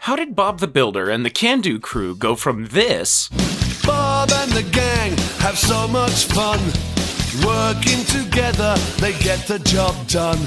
How did Bob the Builder and the Can-Do crew go from this Bob and the gang have so much fun. Working together, they get the job done.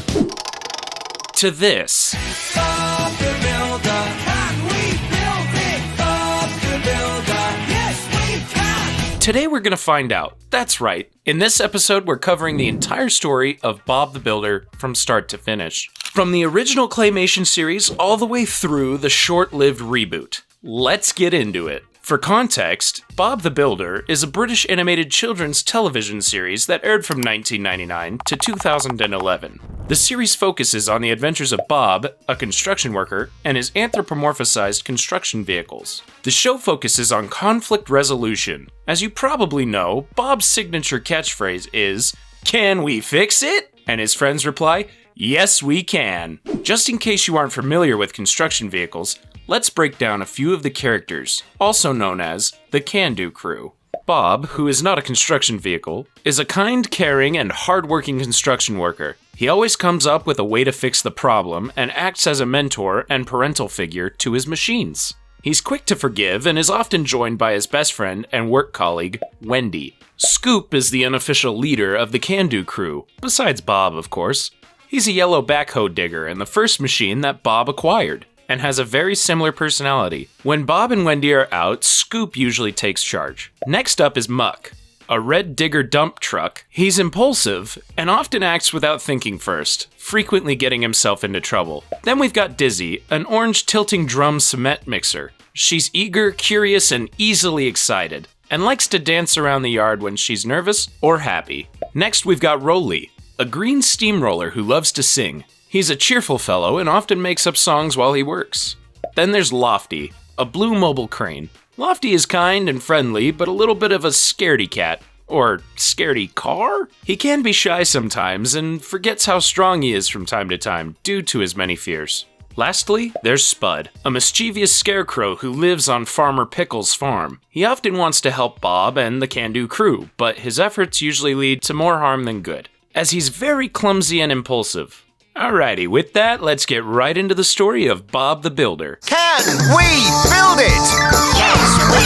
to this? Bob the Builder, can we build it? Bob the Builder, yes we can! Today we're going to find out. That's right. In this episode, we're covering the entire story of Bob the Builder from start to finish. From the original claymation series all the way through the short-lived reboot. Let's get into it. For context, Bob the Builder is a British animated children's television series that aired from 1999 to 2011. The series focuses on the adventures of Bob, a construction worker, and his anthropomorphized construction vehicles. The show focuses on conflict resolution. As you probably know, Bob's signature catchphrase is, "Can we fix it?" And his friends reply, "Yes, we can." Just in case you aren't familiar with construction vehicles, let's break down a few of the characters, also known as the Can-Do crew. Bob, who is not a construction vehicle, is a kind, caring, and hard-working construction worker. He always comes up with a way to fix the problem and acts as a mentor and parental figure to his machines. He's quick to forgive and is often joined by his best friend and work colleague, Wendy. Scoop is the unofficial leader of the Can-Do crew, besides Bob, of course. He's a yellow backhoe digger and the first machine that Bob acquired, and has a very similar personality. When Bob and Wendy are out, Scoop usually takes charge. Next up is Muck, a red digger dump truck. He's impulsive and often acts without thinking first, frequently getting himself into trouble. Then we've got Dizzy, an orange tilting drum cement mixer. She's eager, curious, and easily excited, and likes to dance around the yard when she's nervous or happy. Next we've got Roly, a green steamroller who loves to sing. He's a cheerful fellow and often makes up songs while he works. Then there's Lofty, a blue mobile crane. Lofty is kind and friendly, but a little bit of a scaredy cat. Or scaredy car? He can be shy sometimes and forgets how strong he is from time to time due to his many fears. Lastly, there's Spud, a mischievous scarecrow who lives on Farmer Pickle's farm. He often wants to help Bob and the Can-Do crew, but his efforts usually lead to more harm than good, as he's very clumsy and impulsive. Alrighty, with that, let's get right into the story of Bob the Builder. Can we build it? Yes, we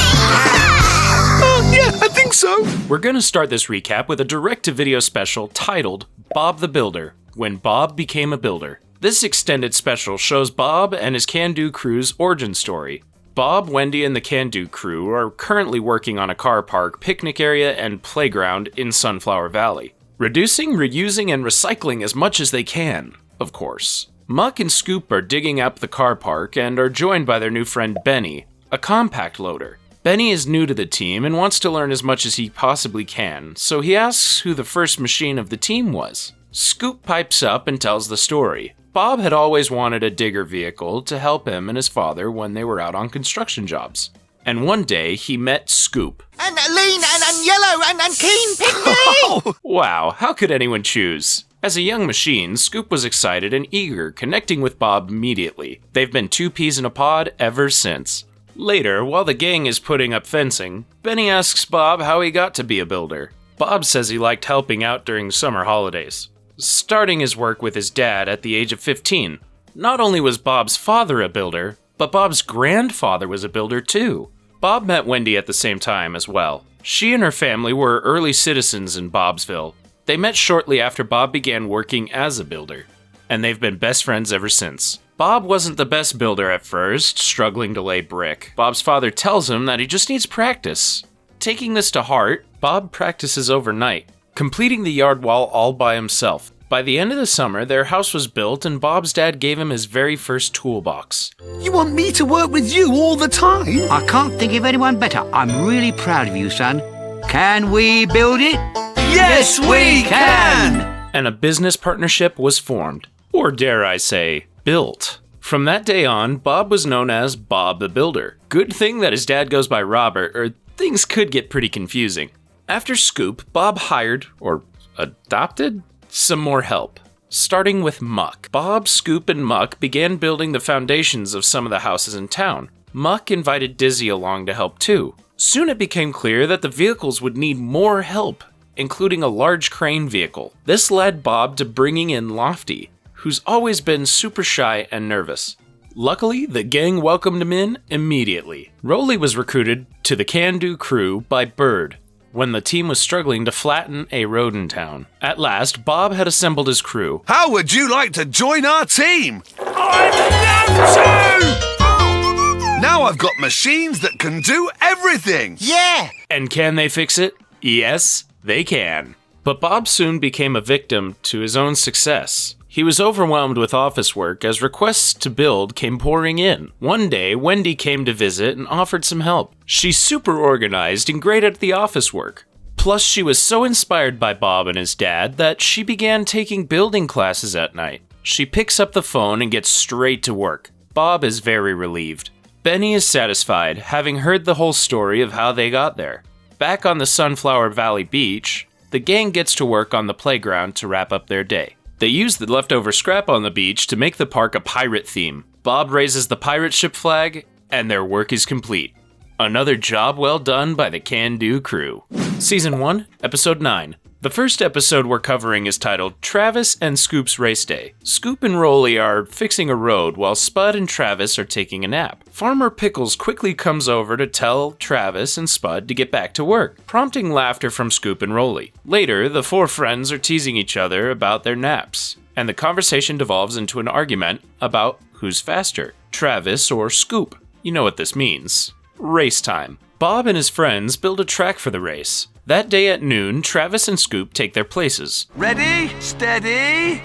can! Yeah, I think so. We're gonna start this recap with a direct-to-video special titled Bob the Builder, When Bob Became a Builder. This extended special shows Bob and his Can-Do crew's origin story. Bob, Wendy, and the Can-Do crew are currently working on a car park, picnic area, and playground in Sunflower Valley. Reducing, reusing, and recycling as much as they can, of course. Muck and Scoop are digging up the car park and are joined by their new friend Benny, a compact loader. Benny is new to the team and wants to learn as much as he possibly can, so he asks who the first machine of the team was. Scoop pipes up and tells the story. Bob had always wanted a digger vehicle to help him and his father when they were out on construction jobs. And one day, he met Scoop. And lean and yellow and keen, pick me! Wow, how could anyone choose? As a young machine, Scoop was excited and eager, connecting with Bob immediately. They've been two peas in a pod ever since. Later, while the gang is putting up fencing, Benny asks Bob how he got to be a builder. Bob says he liked helping out during summer holidays, starting his work with his dad at the age of 15. Not only was Bob's father a builder, but Bob's grandfather was a builder too. Bob met Wendy at the same time as well. She and her family were early citizens in Bobsville. They met shortly after Bob began working as a builder, and they've been best friends ever since. Bob wasn't the best builder at first, struggling to lay brick. Bob's father tells him that he just needs practice. Taking this to heart, Bob practices overnight, completing the yard wall all by himself. By the end of the summer, their house was built and Bob's dad gave him his very first toolbox. You want me to work with you all the time? I can't think of anyone better. I'm really proud of you, son. Can we build it? Yes, we can! And a business partnership was formed. Or dare I say, built. From that day on, Bob was known as Bob the Builder. Good thing that his dad goes by Robert, or things could get pretty confusing. After Scoop, Bob hired, or adopted, some more help. Starting with Muck. Bob, Scoop, and Muck began building the foundations of some of the houses in town. Muck invited Dizzy along to help too. Soon it became clear that the vehicles would need more help, including a large crane vehicle. This led Bob to bringing in Lofty, who's always been super shy and nervous. Luckily, the gang welcomed him in immediately. Rolly was recruited to the Can-Do crew by Bird when the team was struggling to flatten a road in town. At last, Bob had assembled his crew. How would you like to join our team? I'd love to! Now I've got machines that can do everything! Yeah! And can they fix it? Yes, they can. But Bob soon became a victim to his own success. He was overwhelmed with office work as requests to build came pouring in. One day, Wendy came to visit and offered some help. She's super organized and great at the office work. Plus, she was so inspired by Bob and his dad that she began taking building classes at night. She picks up the phone and gets straight to work. Bob is very relieved. Benny is satisfied, having heard the whole story of how they got there. Back on the Sunflower Valley beach, the gang gets to work on the playground to wrap up their day. They use the leftover scrap on the beach to make the park a pirate theme. Bob raises the pirate ship flag, and their work is complete. Another job well done by the Can-Do crew. Season 1, Episode 9. The first episode we're covering is titled Travis and Scoop's Race Day. Scoop and Rolly are fixing a road while Spud and Travis are taking a nap. Farmer Pickles quickly comes over to tell Travis and Spud to get back to work, prompting laughter from Scoop and Rolly. Later, the four friends are teasing each other about their naps, and the conversation devolves into an argument about who's faster, Travis or Scoop. You know what this means. Race time. Bob and his friends build a track for the race. That day at noon, Travis and Scoop take their places. Ready, steady,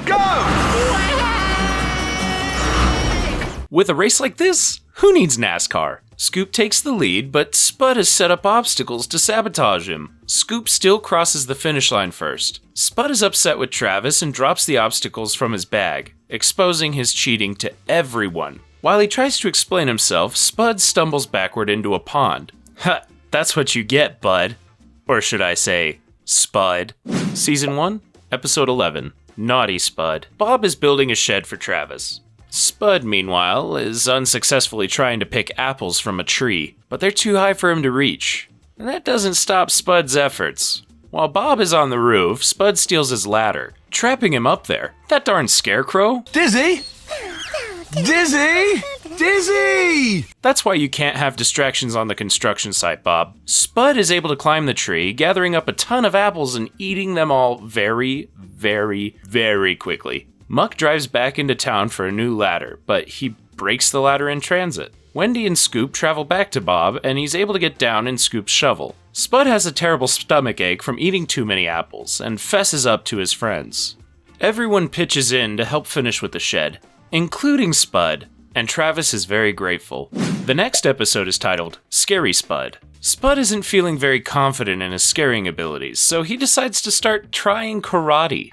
go! With a race like this, who needs NASCAR? Scoop takes the lead, but Spud has set up obstacles to sabotage him. Scoop still crosses the finish line first. Spud is upset with Travis and drops the obstacles from his bag, exposing his cheating to everyone. While he tries to explain himself, Spud stumbles backward into a pond. Ha! That's what you get, bud. Or should I say, Spud. Season 1, Episode 11. Naughty Spud. Bob is building a shed for Travis. Spud, meanwhile, is unsuccessfully trying to pick apples from a tree, but they're too high for him to reach. And that doesn't stop Spud's efforts. While Bob is on the roof, Spud steals his ladder, trapping him up there. That darn scarecrow. Dizzy! Dizzy! Dizzy! That's why you can't have distractions on the construction site, Bob. Spud is able to climb the tree, gathering up a ton of apples and eating them all very, very, very quickly. Muck drives back into town for a new ladder, but he breaks the ladder in transit. Wendy and Scoop travel back to Bob, and he's able to get down in Scoop's shovel. Spud has a terrible stomachache from eating too many apples, and fesses up to his friends. Everyone pitches in to help finish with the shed, including Spud, and Travis is very grateful. The next episode is titled Scary Spud. Spud isn't feeling very confident in his scaring abilities, so he decides to start trying karate.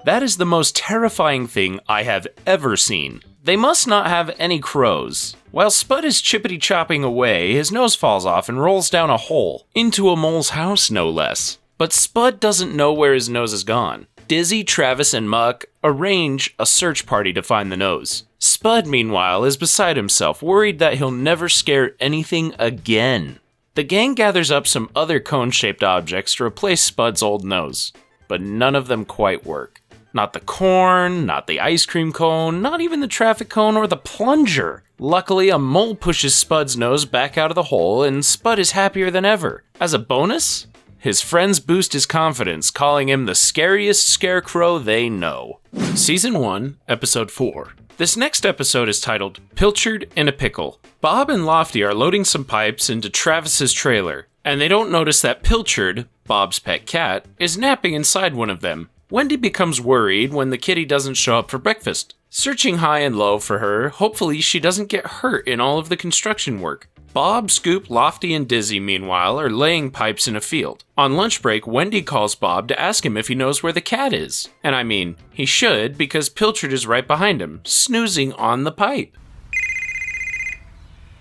That is the most terrifying thing I have ever seen. They must not have any crows. While Spud is chippity-chopping away, his nose falls off and rolls down a hole. Into a mole's house, no less. But Spud doesn't know where his nose has gone. Dizzy, Travis, and Muck arrange a search party to find the nose. Spud, meanwhile, is beside himself, worried that he'll never scare anything again. The gang gathers up some other cone-shaped objects to replace Spud's old nose, but none of them quite work. Not the corn, not the ice cream cone, not even the traffic cone or the plunger. Luckily, a mole pushes Spud's nose back out of the hole, and Spud is happier than ever. As a bonus, his friends boost his confidence, calling him the scariest scarecrow they know. Season 1, Episode 4. This next episode is titled Pilchard in a Pickle. Bob and Lofty are loading some pipes into Travis's trailer, and they don't notice that Pilchard, Bob's pet cat, is napping inside one of them. Wendy becomes worried when the kitty doesn't show up for breakfast. Searching high and low for her, hopefully she doesn't get hurt in all of the construction work. Bob, Scoop, Lofty, and Dizzy, meanwhile, are laying pipes in a field. On lunch break, Wendy calls Bob to ask him if he knows where the cat is. And I mean, he should, because Pilchard is right behind him, snoozing on the pipe.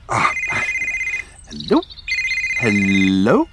Hello? Hello?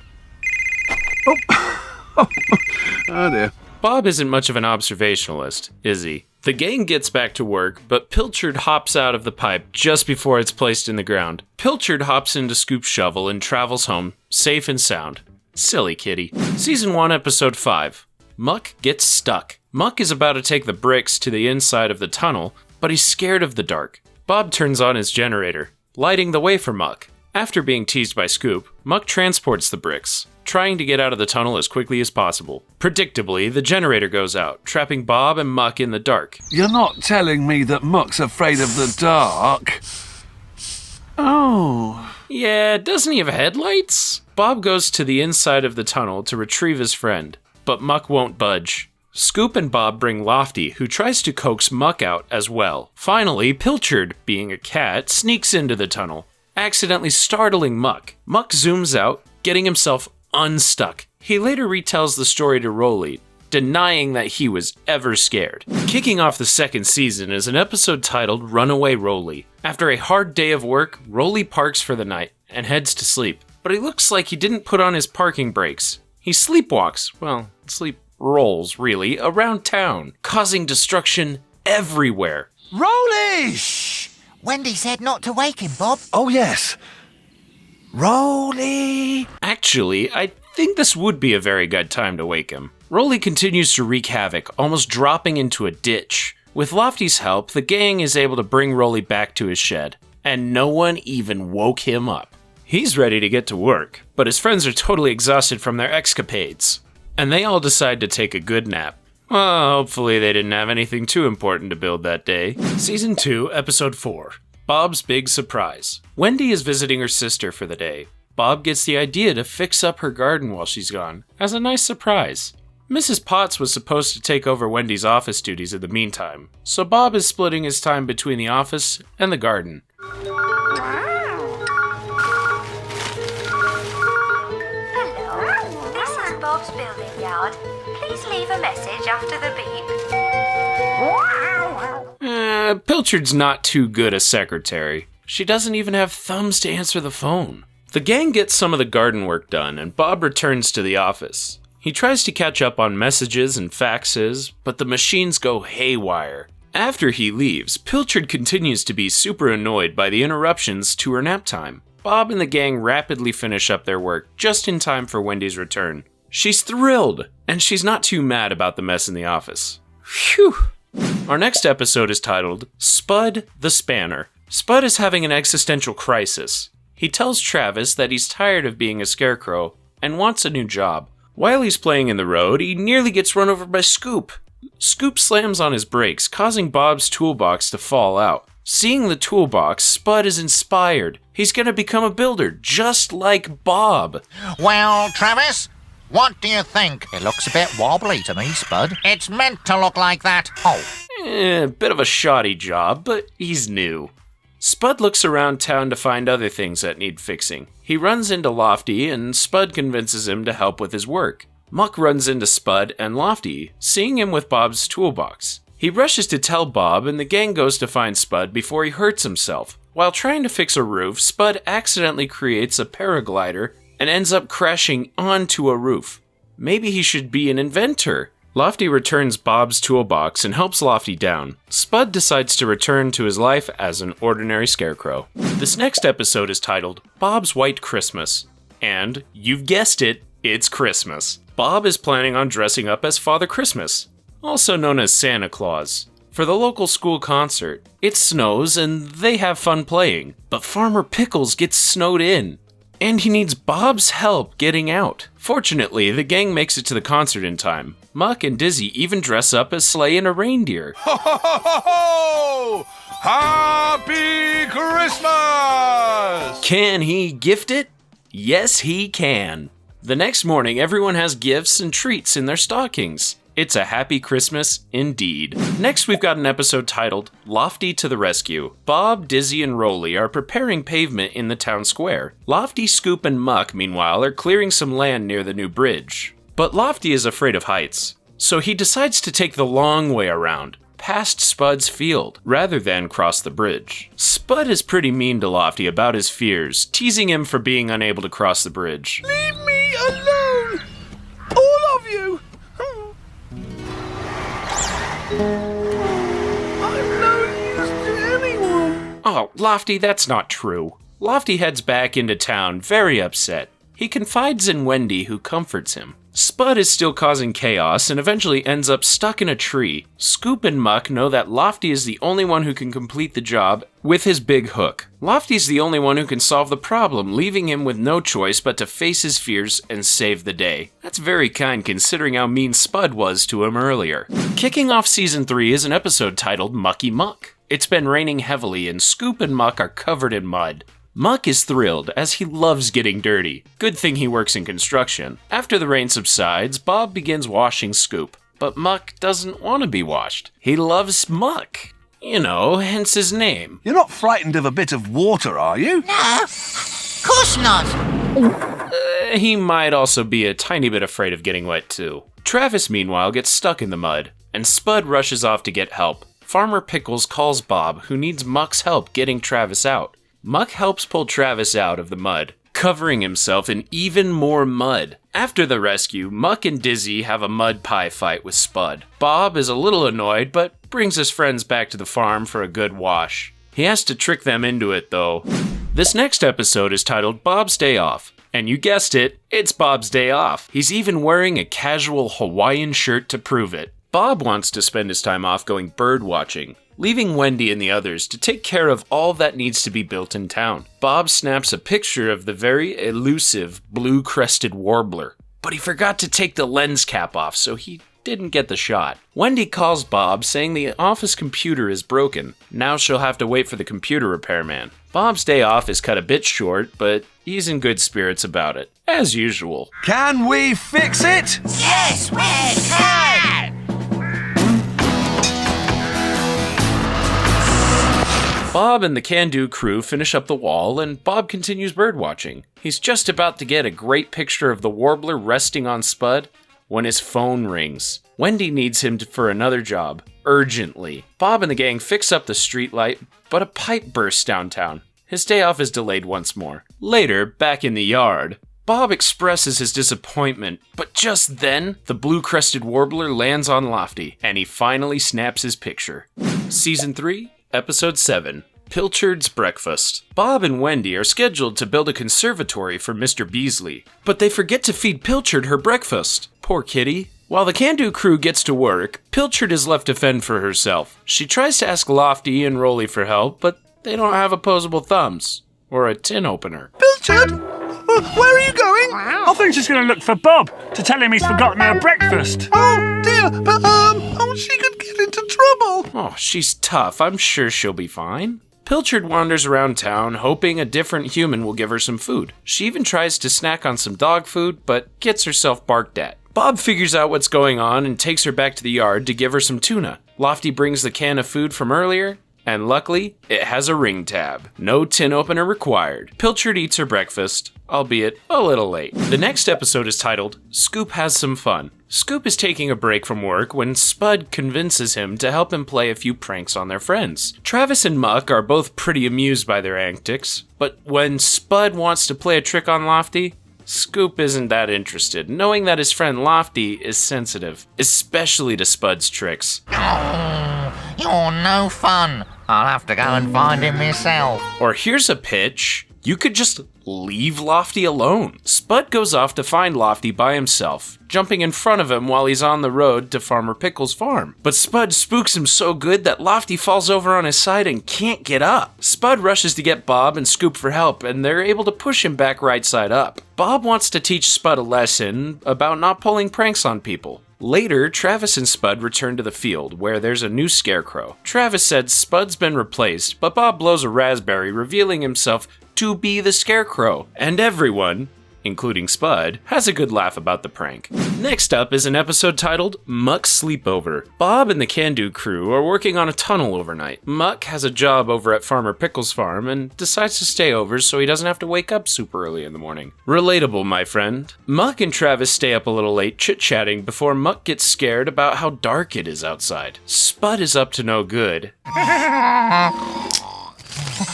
Oh dear. Bob isn't much of an observationalist, is he? The gang gets back to work, but Pilchard hops out of the pipe just before it's placed in the ground. Pilchard hops into Scoop's shovel and travels home, safe and sound. Silly kitty. Season 1, Episode 5. Muck gets stuck. Muck is about to take the bricks to the inside of the tunnel, but he's scared of the dark. Bob turns on his generator, lighting the way for Muck. After being teased by Scoop, Muck transports the bricks, trying to get out of the tunnel as quickly as possible. Predictably, the generator goes out, trapping Bob and Muck in the dark. You're not telling me that Muck's afraid of the dark? Oh. Yeah, doesn't he have headlights? Bob goes to the inside of the tunnel to retrieve his friend, but Muck won't budge. Scoop and Bob bring Lofty, who tries to coax Muck out as well. Finally, Pilchard, being a cat, sneaks into the tunnel, accidentally startling Muck. Muck zooms out, getting himself unstuck. He later retells the story to Rolly, denying that he was ever scared. Kicking off the second season is an episode titled Runaway Rolly. After a hard day of work, Rolly parks for the night and heads to sleep. But he looks like he didn't put on his parking brakes. He sleepwalks, sleep rolls really, around town, causing destruction everywhere. Rolly! Shh! Wendy said not to wake him, Bob. Oh, yes. Rolly! Actually, I think this would be a very good time to wake him. Rolly continues to wreak havoc, almost dropping into a ditch. With Lofty's help, the gang is able to bring Rolly back to his shed, and no one even woke him up. He's ready to get to work, but his friends are totally exhausted from their escapades, and they all decide to take a good nap. Well, hopefully they didn't have anything too important to build that day. Season 2, Episode 4, Bob's Big Surprise. Wendy is visiting her sister for the day. Bob gets the idea to fix up her garden while she's gone, as a nice surprise. Mrs. Potts was supposed to take over Wendy's office duties in the meantime, so Bob is splitting his time between the office and the garden. Hello, this is Bob's building yard. Please leave a message after the beep. Pilchard's not too good a secretary. She doesn't even have thumbs to answer the phone. The gang gets some of the garden work done, and Bob returns to the office. He tries to catch up on messages and faxes, but the machines go haywire. After he leaves, Pilchard continues to be super annoyed by the interruptions to her nap time. Bob and the gang rapidly finish up their work just in time for Wendy's return. She's thrilled, and she's not too mad about the mess in the office. Phew! Our next episode is titled Spud the Spanner. Spud is having an existential crisis. He tells Travis that he's tired of being a scarecrow and wants a new job. While he's playing in the road, he nearly gets run over by Scoop. Scoop slams on his brakes, causing Bob's toolbox to fall out. Seeing the toolbox, Spud is inspired. He's gonna become a builder, just like Bob. Well, Travis, what do you think? It looks a bit wobbly to me, Spud. It's meant to look like that. Oh. Bit of a shoddy job, but he's new. Spud looks around town to find other things that need fixing. He runs into Lofty, and Spud convinces him to help with his work. Muck runs into Spud and Lofty, seeing him with Bob's toolbox. He rushes to tell Bob, and the gang goes to find Spud before he hurts himself. While trying to fix a roof, Spud accidentally creates a paraglider and ends up crashing onto a roof. Maybe he should be an inventor. Lofty returns Bob's toolbox and helps Lofty down. Spud decides to return to his life as an ordinary scarecrow. This next episode is titled Bob's White Christmas. And, you've guessed it, it's Christmas. Bob is planning on dressing up as Father Christmas, also known as Santa Claus, for the local school concert. It snows and they have fun playing, but Farmer Pickles gets snowed in, and he needs Bob's help getting out. Fortunately, the gang makes it to the concert in time. Muck and Dizzy even dress up as Sleigh and a reindeer. Ho, ho, ho, ho, ho! Happy Christmas! Can he gift it? Yes, he can. The next morning, everyone has gifts and treats in their stockings. It's a happy Christmas indeed. Next, we've got an episode titled Lofty to the Rescue. Bob, Dizzy, and Rolly are preparing pavement in the town square. Lofty, Scoop, and Muck, meanwhile, are clearing some land near the new bridge. But Lofty is afraid of heights, so he decides to take the long way around, past Spud's field, rather than cross the bridge. Spud is pretty mean to Lofty about his fears, teasing him for being unable to cross the bridge. Leave me alone! All of you! I'm no use to anyone! Oh, Lofty, that's not true. Lofty heads back into town, very upset. He confides in Wendy, who comforts him. Spud is still causing chaos and eventually ends up stuck in a tree. Scoop and Muck know that Lofty is the only one who can complete the job with his big hook. Lofty's the only one who can solve the problem, leaving him with no choice but to face his fears and save the day. That's very kind considering how mean Spud was to him earlier. Kicking off Season 3 is an episode titled Mucky Muck. It's been raining heavily and Scoop and Muck are covered in mud. Muck is thrilled, as he loves getting dirty. Good thing he works in construction. After the rain subsides, Bob begins washing Scoop, but Muck doesn't want to be washed. He loves Muck. You know, hence his name. You're not frightened of a bit of water, are you? No, of course not. He might also be a tiny bit afraid of getting wet too. Travis, meanwhile, gets stuck in the mud, and Spud rushes off to get help. Farmer Pickles calls Bob, who needs Muck's help getting Travis out. Muck helps pull Travis out of the mud, covering himself in even more mud. After the rescue, Muck and Dizzy have a mud pie fight with Spud. Bob is a little annoyed, but brings his friends back to the farm for a good wash. He has to trick them into it, though. This next episode is titled Bob's Day Off. And you guessed it, it's Bob's day off. He's even wearing a casual Hawaiian shirt to prove it. Bob wants to spend his time off going bird watching, leaving Wendy and the others to take care of all that needs to be built in town. Bob snaps a picture of the very elusive blue-crested warbler, but he forgot to take the lens cap off, so he didn't get the shot. Wendy calls Bob, saying the office computer is broken. Now she'll have to wait for the computer repairman. Bob's day off is cut a bit short, but he's in good spirits about it, as usual. Can we fix it? Yes, we can! Bob and the Can-Do crew finish up the wall, and Bob continues birdwatching. He's just about to get a great picture of the warbler resting on Spud when his phone rings. Wendy needs him for another job, urgently. Bob and the gang fix up the streetlight, but a pipe bursts downtown. His day off is delayed once more. Later, back in the yard, Bob expresses his disappointment, but just then, the blue-crested warbler lands on Lofty, and he finally snaps his picture. Season 3, Episode 7, Pilchard's Breakfast. Bob and Wendy are scheduled to build a conservatory for Mr. Beasley, but they forget to feed Pilchard her breakfast. Poor kitty. While the Can-Do crew gets to work, Pilchard is left to fend for herself. She tries to ask Lofty and Rolly for help, but they don't have opposable thumbs or a tin opener. Pilchard? Where are you going? I think she's going to look for Bob to tell him he's forgotten her breakfast. Oh, dear, but, she could get into trouble. Oh, she's tough. I'm sure she'll be fine. Pilchard wanders around town, hoping a different human will give her some food. She even tries to snack on some dog food, but gets herself barked at. Bob figures out what's going on and takes her back to the yard to give her some tuna. Lofty brings the can of food from earlier, and luckily, it has a ring tab. No tin opener required. Pilchard eats her breakfast, albeit a little late. The next episode is titled, Scoop Has Some Fun. Scoop is taking a break from work when Spud convinces him to help him play a few pranks on their friends. Travis and Muck are both pretty amused by their antics, but when Spud wants to play a trick on Lofty, Scoop isn't that interested, knowing that his friend Lofty is sensitive, especially to Spud's tricks. Oh, you're no fun. I'll have to go and find him myself. Or here's a pitch. You could just leave Lofty alone. Spud goes off to find Lofty by himself, jumping in front of him while he's on the road to Farmer Pickles' farm. But Spud spooks him so good that Lofty falls over on his side and can't get up. Spud rushes to get Bob and Scoop for help, and they're able to push him back right side up. Bob wants to teach Spud a lesson about not pulling pranks on people. Later, Travis and Spud return to the field, where there's a new scarecrow. Travis said Spud's been replaced, but Bob blows a raspberry, revealing himself to be the scarecrow. And everyone, including Spud, has a good laugh about the prank. Next up is an episode titled Muck's Sleepover. Bob and the Can-Do crew are working on a tunnel overnight. Muck has a job over at Farmer Pickles' farm and decides to stay over so he doesn't have to wake up super early in the morning. Relatable, my friend. Muck and Travis stay up a little late chit-chatting before Muck gets scared about how dark it is outside. Spud is up to no good.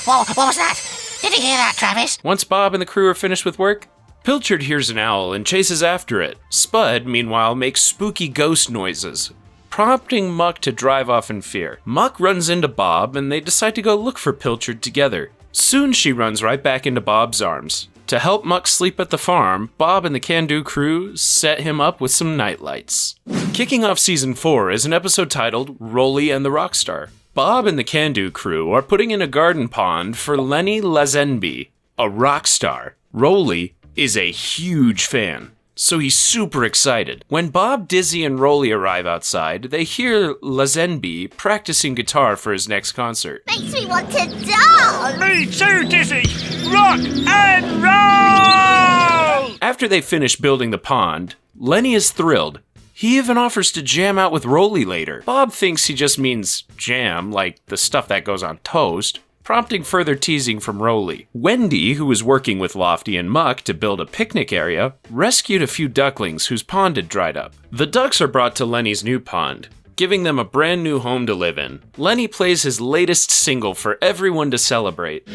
What was that? Did you hear that, Travis? Once Bob and the crew are finished with work, Pilchard hears an owl and chases after it. Spud, meanwhile, makes spooky ghost noises, prompting Muck to drive off in fear. Muck runs into Bob, and they decide to go look for Pilchard together. Soon she runs right back into Bob's arms. To help Muck sleep at the farm, Bob and the Can-Do crew set him up with some nightlights. Kicking off season 4 is an episode titled Rolly and the Rockstar. Bob and the Can-Do crew are putting in a garden pond for Lenny Lazenby, a rock star. Rolly is a huge fan, so he's super excited. When Bob, Dizzy, and Rolly arrive outside, they hear Lazenby practicing guitar for his next concert. Makes me want to dance! Me too, Dizzy! Rock and roll! After they finish building the pond, Lenny is thrilled. He even offers to jam out with Rolly later. Bob thinks he just means jam, like the stuff that goes on toast, prompting further teasing from Rolly. Wendy, who was working with Lofty and Muck to build a picnic area, rescued a few ducklings whose pond had dried up. The ducks are brought to Lenny's new pond, giving them a brand new home to live in. Lenny plays his latest single for everyone to celebrate.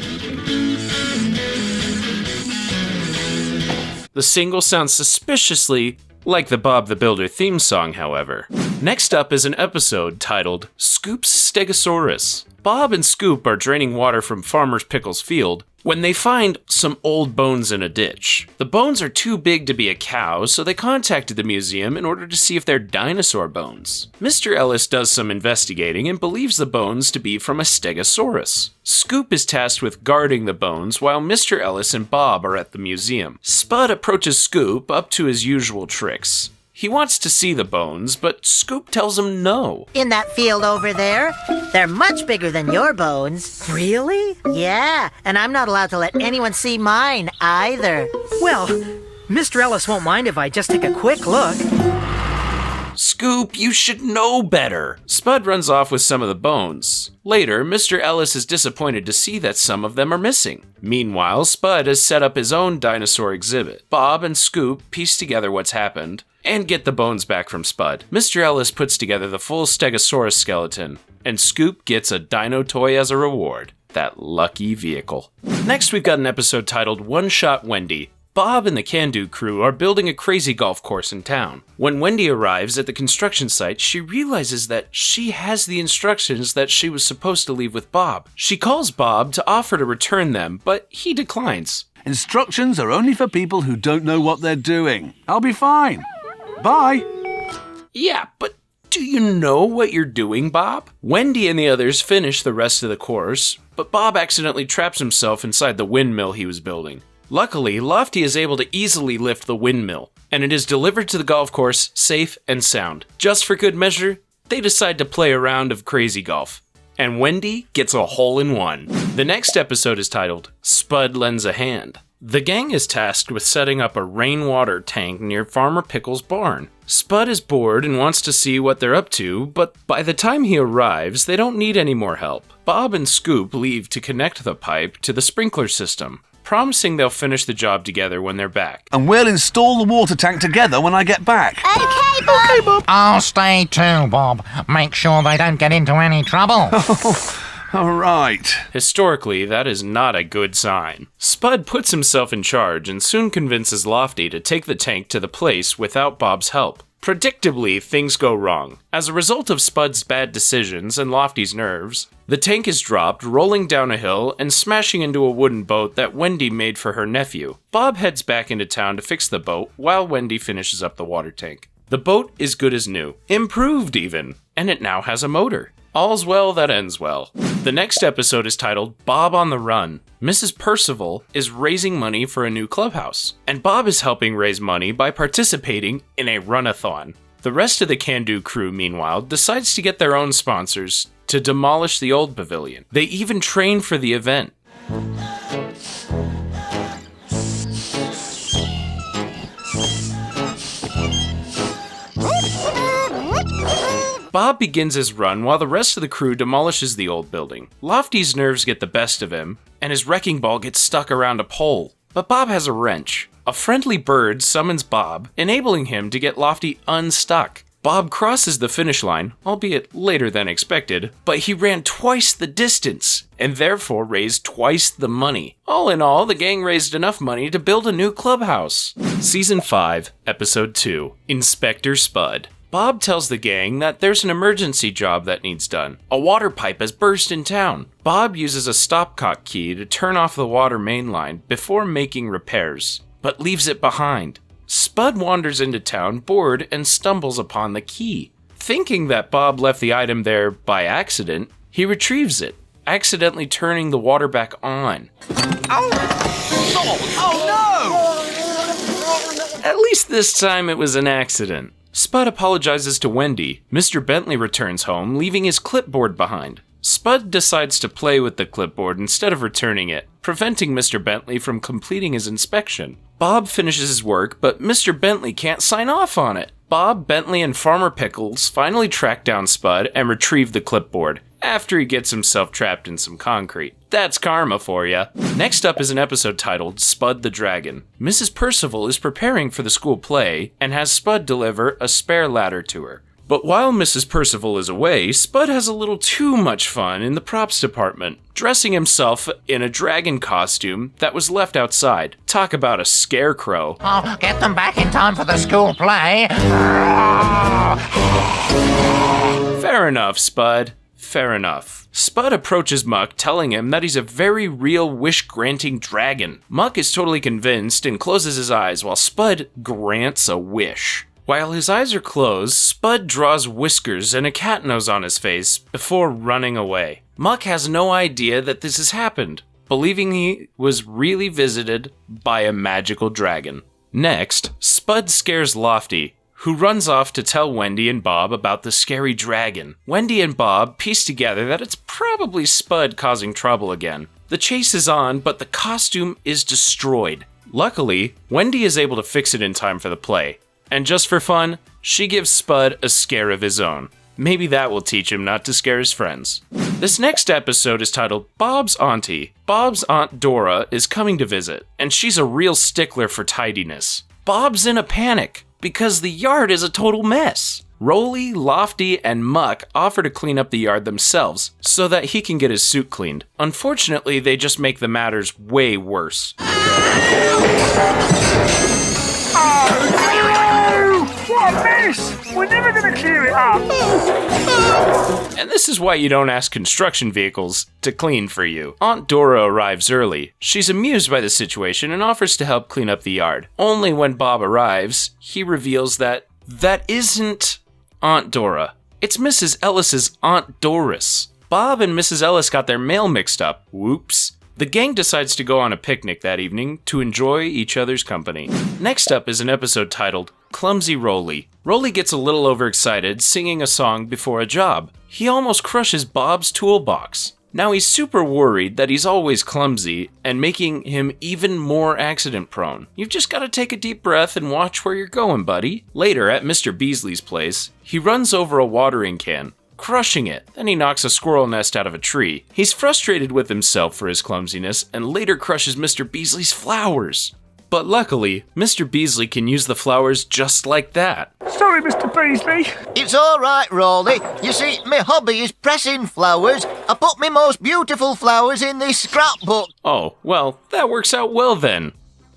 The single sounds suspiciously like the Bob the Builder theme song, however. Next up is an episode titled Scoop's Stegosaurus. Bob and Scoop are draining water from Farmer Pickle's field when they find some old bones in a ditch. The bones are too big to be a cow, so they contacted the museum in order to see if they're dinosaur bones. Mr. Ellis does some investigating and believes the bones to be from a Stegosaurus. Scoop is tasked with guarding the bones while Mr. Ellis and Bob are at the museum. Spud approaches Scoop up to his usual tricks. He wants to see the bones, but Scoop tells him no. In that field over there, they're much bigger than your bones. Really? Yeah, and I'm not allowed to let anyone see mine either. Well, Mr. Ellis won't mind if I just take a quick look. Scoop, you should know better. Spud runs off with some of the bones. Later, Mr. Ellis is disappointed to see that some of them are missing. Meanwhile, Spud has set up his own dinosaur exhibit. Bob and Scoop piece together what's happened and get the bones back from Spud. Mr. Ellis puts together the full Stegosaurus skeleton, and Scoop gets a dino toy as a reward. That lucky vehicle. Next, we've got an episode titled One Shot Wendy. Bob and the Can-Do crew are building a crazy golf course in town. When Wendy arrives at the construction site, she realizes that she has the instructions that she was supposed to leave with Bob. She calls Bob to offer to return them, but he declines. Instructions are only for people who don't know what they're doing. I'll be fine. Bye. Yeah, but do you know what you're doing, Bob? Wendy and the others finish the rest of the course, but Bob accidentally traps himself inside the windmill he was building. Luckily, Lofty is able to easily lift the windmill, and it is delivered to the golf course safe and sound. Just for good measure, they decide to play a round of crazy golf, and Wendy gets a hole-in-one. The next episode is titled Spud Lends a Hand. The gang is tasked with setting up a rainwater tank near Farmer Pickle's barn. Spud is bored and wants to see what they're up to, but by the time he arrives, they don't need any more help. Bob and Scoop leave to connect the pipe to the sprinkler system, promising they'll finish the job together when they're back. And we'll install the water tank together when I get back. Okay, Bob. I'll stay too, Bob. Make sure they don't get into any trouble. All right. Historically, that is not a good sign. Spud puts himself in charge and soon convinces Lofty to take the tank to the place without Bob's help. Predictably, things go wrong. As a result of Spud's bad decisions and Lofty's nerves, the tank is dropped, rolling down a hill and smashing into a wooden boat that Wendy made for her nephew. Bob heads back into town to fix the boat while Wendy finishes up the water tank. The boat is good as new, improved even, and it now has a motor. All's well that ends well. The next episode is titled Bob on the Run. Mrs. Percival is raising money for a new clubhouse, and Bob is helping raise money by participating in a run-a-thon. The rest of the Can-Do crew, meanwhile, decides to get their own sponsors to demolish the old pavilion. They even train for the event. Bob begins his run while the rest of the crew demolishes the old building. Lofty's nerves get the best of him, and his wrecking ball gets stuck around a pole. But Bob has a wrench. A friendly bird summons Bob, enabling him to get Lofty unstuck. Bob crosses the finish line, albeit later than expected, but he ran twice the distance, and therefore raised twice the money. All in all, the gang raised enough money to build a new clubhouse. Season 5, Episode 2, Inspector Spud. Bob tells the gang that there's an emergency job that needs done. A water pipe has burst in town. Bob uses a stopcock key to turn off the water main line before making repairs, but leaves it behind. Spud wanders into town bored and stumbles upon the key. Thinking that Bob left the item there by accident, he retrieves it, accidentally turning the water back on. Oh no! At least this time it was an accident. Spud apologizes to Wendy. Mr. Bentley returns home, leaving his clipboard behind. Spud decides to play with the clipboard instead of returning it, preventing Mr. Bentley from completing his inspection. Bob finishes his work, but Mr. Bentley can't sign off on it. Bob, Bentley, and Farmer Pickles finally track down Spud and retrieve the clipboard, after he gets himself trapped in some concrete. That's karma for ya. Next up is an episode titled Spud the Dragon. Mrs. Percival is preparing for the school play and has Spud deliver a spare ladder to her. But while Mrs. Percival is away, Spud has a little too much fun in the props department, dressing himself in a dragon costume that was left outside. Talk about a scarecrow. I'll get them back in time for the school play. Fair enough, Spud. Fair enough. Spud approaches Muck, telling him that he's a very real wish-granting dragon. Muck is totally convinced and closes his eyes while Spud grants a wish. While his eyes are closed, Spud draws whiskers and a cat nose on his face before running away. Muck has no idea that this has happened, believing he was really visited by a magical dragon. Next, Spud scares Lofty, who runs off to tell Wendy and Bob about the scary dragon. Wendy and Bob piece together that it's probably Spud causing trouble again. The chase is on, but the costume is destroyed. Luckily, Wendy is able to fix it in time for the play. And just for fun, she gives Spud a scare of his own. Maybe that will teach him not to scare his friends. This next episode is titled Bob's Auntie. Bob's Aunt Dora is coming to visit, and she's a real stickler for tidiness. Bob's in a panic because the yard is a total mess. Rolly, Lofty, and Muck offer to clean up the yard themselves so that he can get his suit cleaned. Unfortunately, they just make the matters way worse. What a mess! We're never going to clear it up! And this is why you don't ask construction vehicles to clean for you. Aunt Dora arrives early. She's amused by the situation and offers to help clean up the yard. Only when Bob arrives, he reveals that isn't Aunt Dora. It's Mrs. Ellis's Aunt Doris. Bob and Mrs. Ellis got their mail mixed up. Whoops. The gang decides to go on a picnic that evening to enjoy each other's company. Next up is an episode titled Clumsy Rolly. Rolly gets a little overexcited singing a song before a job. He almost crushes Bob's toolbox. Now he's super worried that he's always clumsy and making him even more accident prone. You've just got to take a deep breath and watch where you're going, buddy. Later, at Mr. Beasley's place, he runs over a watering can, crushing it. Then he knocks a squirrel nest out of a tree. He's frustrated with himself for his clumsiness and later crushes Mr. Beasley's flowers. But luckily, Mr. Beasley can use the flowers just like that. Sorry, Mr. Beasley. It's all right, Rolly. You see, my hobby is pressing flowers. I put my most beautiful flowers in this scrapbook. Oh, well, that works out well then.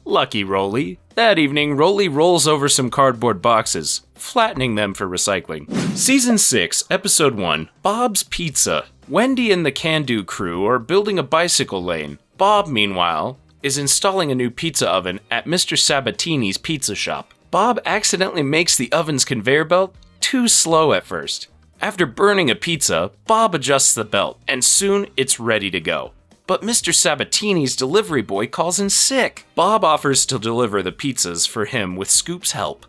Lucky Rolly. That evening, Rolly rolls over some cardboard boxes, flattening them for recycling. Season 6, Episode 1, Bob's Pizza. Wendy and the Can-Do crew are building a bicycle lane. Bob, meanwhile, is installing a new pizza oven at Mr. Sabatini's pizza shop. Bob accidentally makes the oven's conveyor belt too slow at first. After burning a pizza, Bob adjusts the belt, and soon it's ready to go. But Mr. Sabatini's delivery boy calls in sick. Bob offers to deliver the pizzas for him with Scoop's help.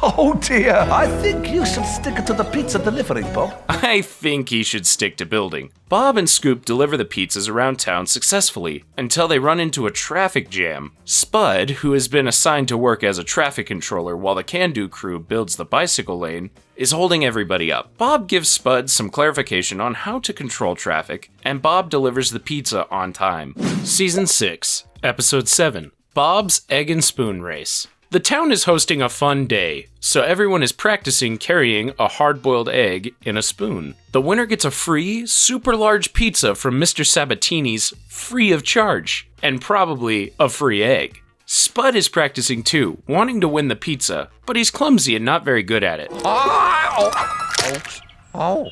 Oh dear, I think you should stick to the pizza delivery, Bob. I think he should stick to building. Bob and Scoop deliver the pizzas around town successfully until they run into a traffic jam. Spud, who has been assigned to work as a traffic controller while the Can-Do crew builds the bicycle lane, is holding everybody up. Bob gives Spud some clarification on how to control traffic, and Bob delivers the pizza on time. Season 6, Episode 7, Bob's Egg and Spoon Race. The town is hosting a fun day, so everyone is practicing carrying a hard-boiled egg in a spoon. The winner gets a free, super large pizza from Mr. Sabatini's free of charge, and probably a free egg. Spud is practicing too, wanting to win the pizza, but he's clumsy and not very good at it. Oh.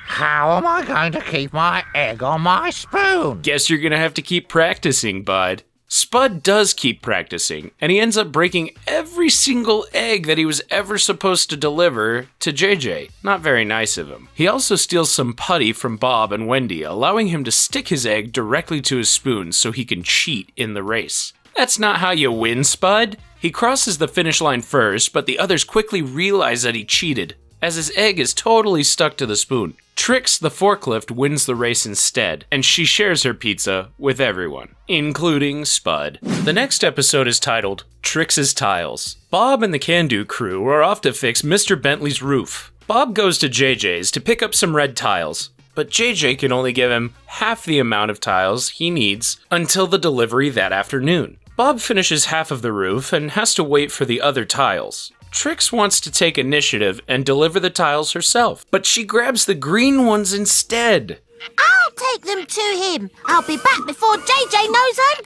How am I going to keep my egg on my spoon? Guess you're gonna have to keep practicing, bud. Spud does keep practicing, and he ends up breaking every single egg that he was ever supposed to deliver to JJ. Not very nice of him. He also steals some putty from Bob and Wendy, allowing him to stick his egg directly to his spoon so he can cheat in the race. That's not how you win, Spud. He crosses the finish line first, but the others quickly realize that he cheated, as his egg is totally stuck to the spoon. Trix, the forklift, wins the race instead, and she shares her pizza with everyone, including Spud. The next episode is titled Trix's Tiles. Bob and the Can-Do crew are off to fix Mr. Bentley's roof. Bob goes to JJ's to pick up some red tiles, but JJ can only give him half the amount of tiles he needs until the delivery that afternoon. Bob finishes half of the roof and has to wait for the other tiles. Trix wants to take initiative and deliver the tiles herself, but she grabs the green ones instead. I'll take them to him. I'll be back before JJ knows I'm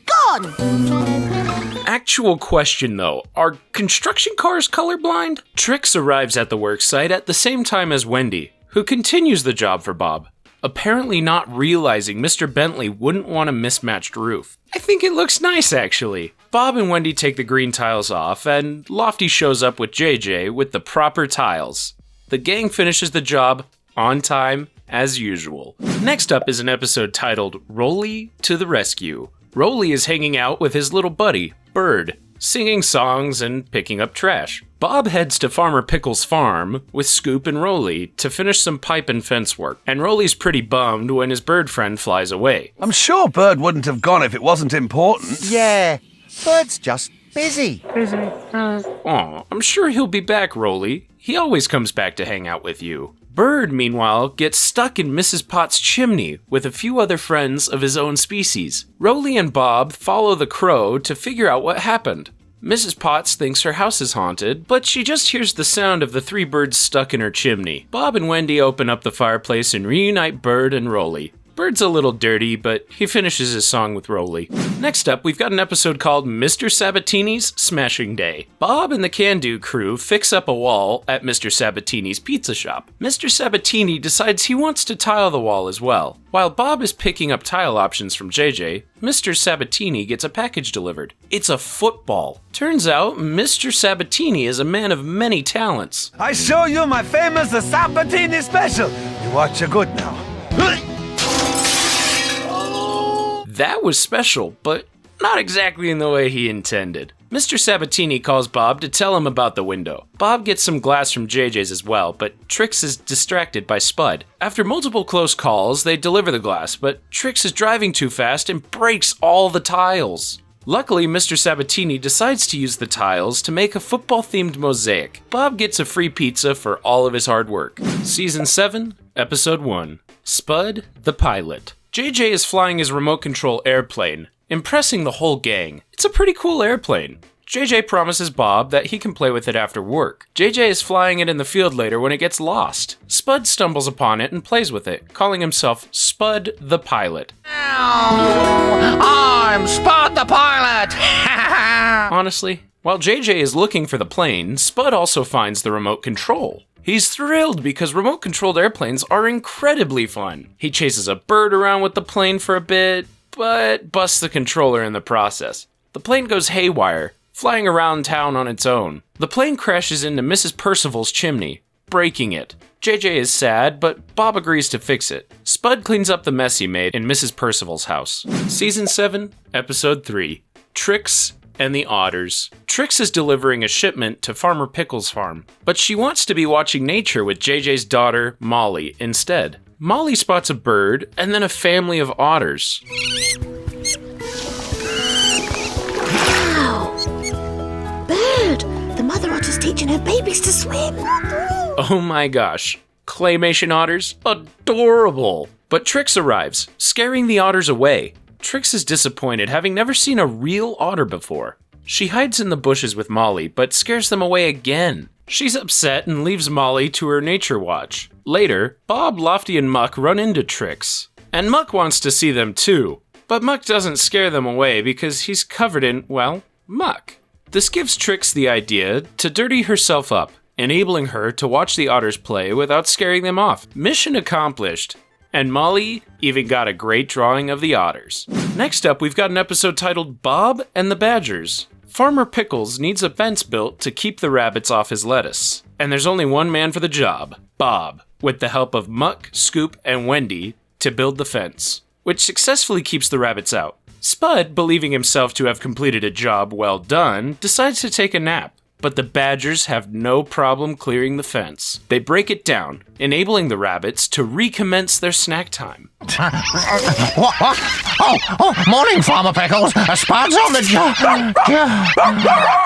gone. Actual question though, are construction cars colorblind? Trix arrives at the worksite at the same time as Wendy, who continues the job for Bob, apparently not realizing Mr. Bentley wouldn't want a mismatched roof. I think it looks nice, actually. Bob and Wendy take the green tiles off, and Lofty shows up with JJ with the proper tiles. The gang finishes the job on time, as usual. Next up is an episode titled Rolly to the Rescue. Rolly is hanging out with his little buddy, Bird, singing songs and picking up trash. Bob heads to Farmer Pickle's farm with Scoop and Rolly to finish some pipe and fence work, and Rolly's pretty bummed when his bird friend flies away. I'm sure Bird wouldn't have gone if it wasn't important. Yeah, Bird's just busy. Aw, I'm sure he'll be back, Rolly. He always comes back to hang out with you. Bird, meanwhile, gets stuck in Mrs. Potts' chimney with a few other friends of his own species. Rolly and Bob follow the crow to figure out what happened. Mrs. Potts thinks her house is haunted, but she just hears the sound of the three birds stuck in her chimney. Bob and Wendy open up the fireplace and reunite Bird and Rolly. Bird's a little dirty, but he finishes his song with Rolly. Next up, we've got an episode called Mr. Sabatini's Smashing Day. Bob and the Can-Do crew fix up a wall at Mr. Sabatini's pizza shop. Mr. Sabatini decides he wants to tile the wall as well. While Bob is picking up tile options from JJ, Mr. Sabatini gets a package delivered. It's a football. Turns out, Mr. Sabatini is a man of many talents. I show you my famous Sabatini special. You watch your good now. That was special, but not exactly in the way he intended. Mr. Sabatini calls Bob to tell him about the window. Bob gets some glass from JJ's as well, but Trix is distracted by Spud. After multiple close calls, they deliver the glass, but Trix is driving too fast and breaks all the tiles. Luckily, Mr. Sabatini decides to use the tiles to make a football-themed mosaic. Bob gets a free pizza for all of his hard work. Season 7, Episode 1, Spud the Pilot. JJ is flying his remote control airplane, impressing the whole gang. It's a pretty cool airplane. JJ promises Bob that he can play with it after work. JJ is flying it in the field later when it gets lost. Spud stumbles upon it and plays with it, calling himself Spud the Pilot. I'm Spud the Pilot! Honestly, while JJ is looking for the plane, Spud also finds the remote control. He's thrilled because remote-controlled airplanes are incredibly fun. He chases a bird around with the plane for a bit, but busts the controller in the process. The plane goes haywire, flying around town on its own. The plane crashes into Mrs. Percival's chimney, breaking it. JJ is sad, but Bob agrees to fix it. Spud cleans up the mess he made in Mrs. Percival's house. Season 7, Episode 3, Trix and the Otters. Trix is delivering a shipment to Farmer Pickle's farm, but she wants to be watching nature with JJ's daughter, Molly, instead. Molly spots a bird and then a family of otters. Wow! Bird! The mother otter's teaching her babies to swim. Oh my gosh. Claymation otters? Adorable! But Trix arrives, scaring the otters away. Trix is disappointed, having never seen a real otter before. She hides in the bushes with Molly, but scares them away again. She's upset and leaves Molly to her nature watch. Later, Bob, Lofty, and Muck run into Trix. And Muck wants to see them too. But Muck doesn't scare them away because he's covered in, well, Muck. This gives Trix the idea to dirty herself up, enabling her to watch the otters play without scaring them off. Mission accomplished. And Molly even got a great drawing of the otters. Next up, we've got an episode titled Bob and the Badgers. Farmer Pickles needs a fence built to keep the rabbits off his lettuce. And there's only one man for the job, Bob, with the help of Muck, Scoop, and Wendy to build the fence, which successfully keeps the rabbits out. Spud, believing himself to have completed a job well done, decides to take a nap. But the Badgers have no problem clearing the fence. They break it down, enabling the rabbits to recommence their snack time. What? Oh, morning, Farmer Pickles. Spud's on the job.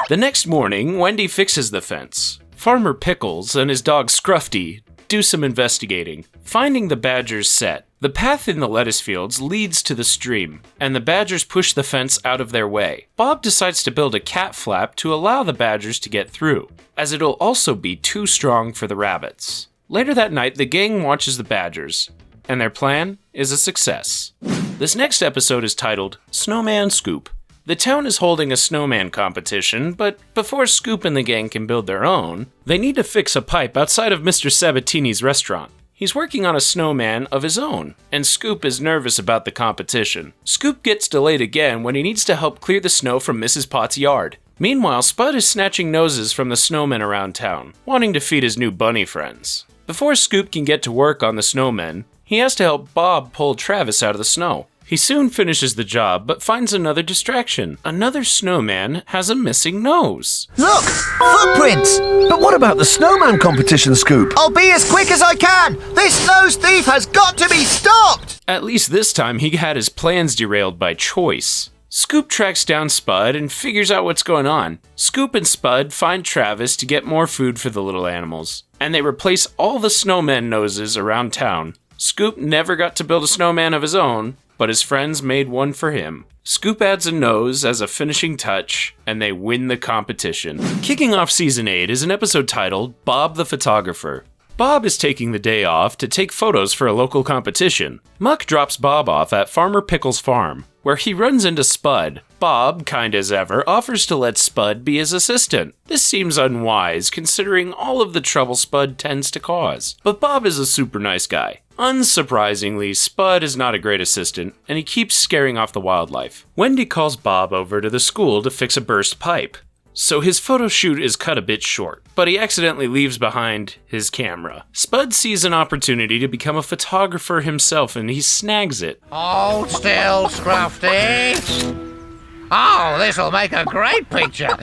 The next morning, Wendy fixes the fence. Farmer Pickles and his dog Scruffy do some investigating, finding the Badgers set. The path in the lettuce fields leads to the stream, and the Badgers push the fence out of their way. Bob decides to build a cat flap to allow the Badgers to get through, as it'll also be too strong for the rabbits. Later that night, the gang watches the Badgers, and their plan is a success. This next episode is titled Snowman Scoop. The town is holding a snowman competition, but before Scoop and the gang can build their own, they need to fix a pipe outside of Mr. Sabatini's restaurant. He's working on a snowman of his own, and Scoop is nervous about the competition. Scoop gets delayed again when he needs to help clear the snow from Mrs. Potts' yard. Meanwhile, Spud is snatching noses from the snowmen around town, wanting to feed his new bunny friends. Before Scoop can get to work on the snowmen, he has to help Bob pull Travis out of the snow. He soon finishes the job, but finds another distraction. Another snowman has a missing nose. Look! Footprints! But what about the snowman competition, Scoop? I'll be as quick as I can! This nose thief has got to be stopped! At least this time he had his plans derailed by choice. Scoop tracks down Spud and figures out what's going on. Scoop and Spud find Travis to get more food for the little animals, and they replace all the snowman noses around town. Scoop never got to build a snowman of his own, but his friends made one for him. Scoop adds a nose as a finishing touch, and they win the competition. Kicking off Season 8 is an episode titled Bob the Photographer. Bob is taking the day off to take photos for a local competition. Muck drops Bob off at Farmer Pickles' farm, where he runs into Spud. Bob, kind as ever, offers to let Spud be his assistant. This seems unwise, considering all of the trouble Spud tends to cause. But Bob is a super nice guy. Unsurprisingly, Spud is not a great assistant, and he keeps scaring off the wildlife. Wendy calls Bob over to the school to fix a burst pipe, so his photo shoot is cut a bit short, but he accidentally leaves behind his camera. Spud sees an opportunity to become a photographer himself, and he snags it. Hold still, Scruffy. Oh, this'll make a great picture.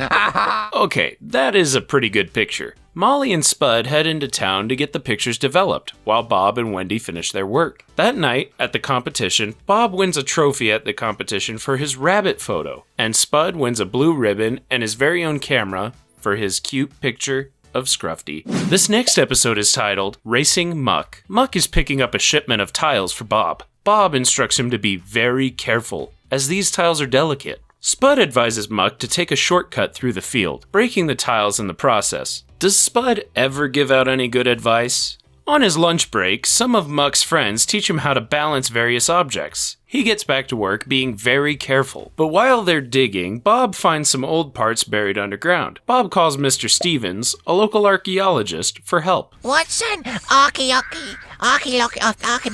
Okay, that is a pretty good picture. Molly and Spud head into town to get the pictures developed, while Bob and Wendy finish their work. That night, at the competition, Bob wins a trophy at the competition for his rabbit photo, and Spud wins a blue ribbon and his very own camera for his cute picture of Scruffy. This next episode is titled Racing Muck. Muck is picking up a shipment of tiles for Bob. Bob instructs him to be very careful, as these tiles are delicate. Spud advises Muck to take a shortcut through the field, breaking the tiles in the process. Does Spud ever give out any good advice? On his lunch break, some of Muck's friends teach him how to balance various objects. He gets back to work being very careful, but while they're digging, Bob finds some old parts buried underground. Bob calls Mr. Stevens, a local archaeologist, for help. What's an archaeology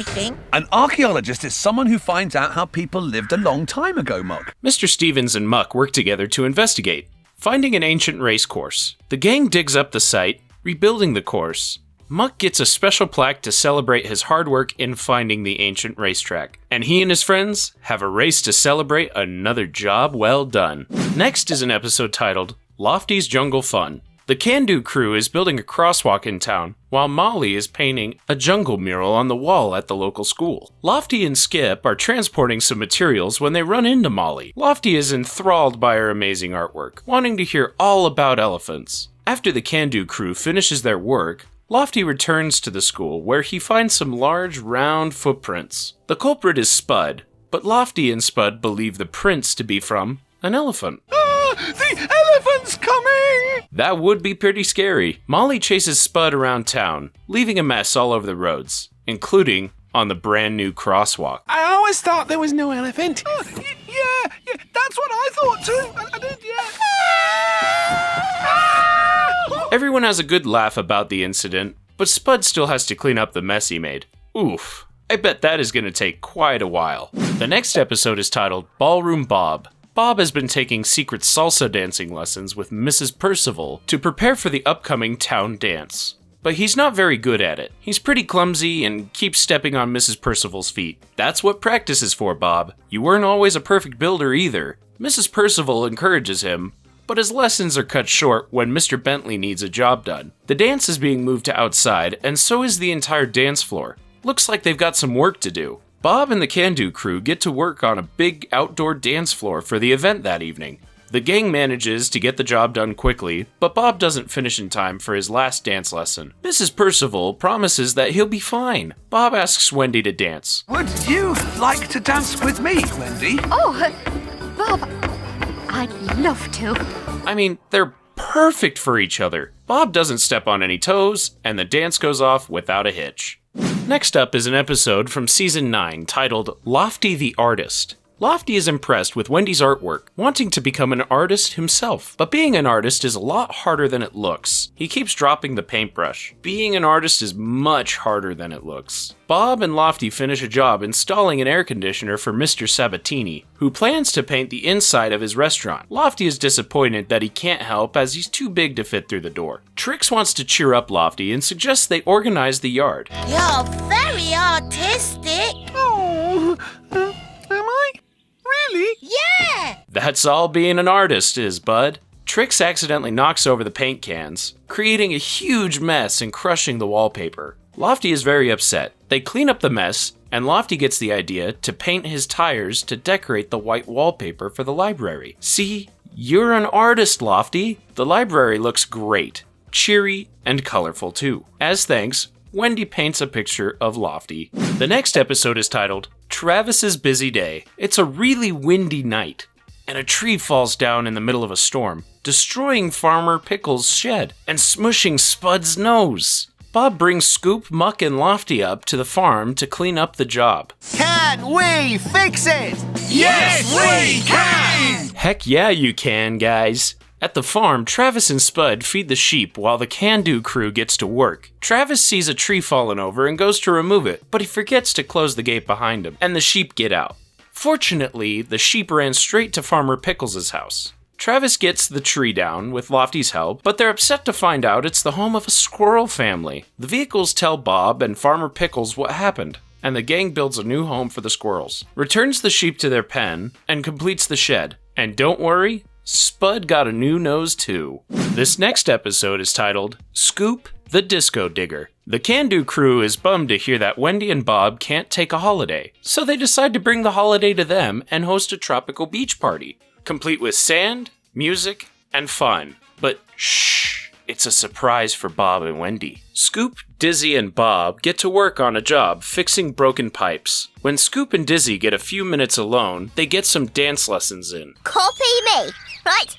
thing? An archaeologist is someone who finds out how people lived a long time ago, Muck. Mr. Stevens and Muck work together to investigate, finding an ancient race course. The gang digs up the site, rebuilding the course. Muck gets a special plaque to celebrate his hard work in finding the ancient racetrack, and he and his friends have a race to celebrate another job well done. Next is an episode titled Lofty's Jungle Fun. The Can-Do crew is building a crosswalk in town, while Molly is painting a jungle mural on the wall at the local school. Lofty and Skip are transporting some materials when they run into Molly. Lofty is enthralled by her amazing artwork, wanting to hear all about elephants. After the Can-Do crew finishes their work, Lofty returns to the school, where he finds some large, round footprints. The culprit is Spud, but Lofty and Spud believe the prints to be from an elephant. The elephant's coming! That would be pretty scary. Molly chases Spud around town, leaving a mess all over the roads, including on the brand new crosswalk. I always thought there was no elephant. Yeah, that's what I thought too. I did, yeah. Everyone has a good laugh about the incident, but Spud still has to clean up the mess he made. Oof. I bet that is going to take quite a while. The next episode is titled Ballroom Bob. Bob has been taking secret salsa dancing lessons with Mrs. Percival to prepare for the upcoming town dance. But he's not very good at it. He's pretty clumsy and keeps stepping on Mrs. Percival's feet. That's what practice is for, Bob. You weren't always a perfect builder either. Mrs. Percival encourages him, but his lessons are cut short when Mr. Bentley needs a job done. The dance is being moved to outside, and so is the entire dance floor. Looks like they've got some work to do. Bob and the Can-Do crew get to work on a big outdoor dance floor for the event that evening. The gang manages to get the job done quickly, but Bob doesn't finish in time for his last dance lesson. Mrs. Percival promises that he'll be fine. Bob asks Wendy to dance. Would you like to dance with me, Wendy? Oh, Bob, I'd love to. I mean, they're perfect for each other. Bob doesn't step on any toes, and the dance goes off without a hitch. Next up is an episode from Season 9 titled Lofty the Artist. Lofty is impressed with Wendy's artwork, wanting to become an artist himself. But being an artist is a lot harder than it looks. He keeps dropping the paintbrush. Being an artist is much harder than it looks. Bob and Lofty finish a job installing an air conditioner for Mr. Sabatini, who plans to paint the inside of his restaurant. Lofty is disappointed that he can't help as he's too big to fit through the door. Trix wants to cheer up Lofty and suggests they organize the yard. You're very artistic. Oh, am I? Really? Yeah! That's all being an artist is, bud. Trix accidentally knocks over the paint cans, creating a huge mess and crushing the wallpaper. Lofty is very upset. They clean up the mess, and Lofty gets the idea to paint his tires to decorate the white wallpaper for the library. See, you're an artist, Lofty. The library looks great, cheery, and colorful too. As thanks, Wendy paints a picture of Lofty. The next episode is titled Travis's Busy Day. It's a really windy night, and a tree falls down in the middle of a storm, destroying Farmer Pickles' shed and smushing Spud's nose. Bob brings Scoop, Muck, and Lofty up to the farm to clean up the job. Can we fix it? Yes, we can! Heck yeah, you can, guys. At the farm, Travis and Spud feed the sheep while the Can-Do crew gets to work. Travis sees a tree fallen over and goes to remove it, but he forgets to close the gate behind him, and the sheep get out. Fortunately, the sheep ran straight to Farmer Pickles' house. Travis gets the tree down with Lofty's help, but they're upset to find out it's the home of a squirrel family. The vehicles tell Bob and Farmer Pickles what happened, and the gang builds a new home for the squirrels, returns the sheep to their pen, and completes the shed. And don't worry, Spud got a new nose too. This next episode is titled Scoop the Disco Digger. The Can-Do crew is bummed to hear that Wendy and Bob can't take a holiday, so they decide to bring the holiday to them and host a tropical beach party, complete with sand, music, and fun. But shh, it's a surprise for Bob and Wendy. Scoop, Dizzy, and Bob get to work on a job fixing broken pipes. When Scoop and Dizzy get a few minutes alone, they get some dance lessons in. Copy me. Right.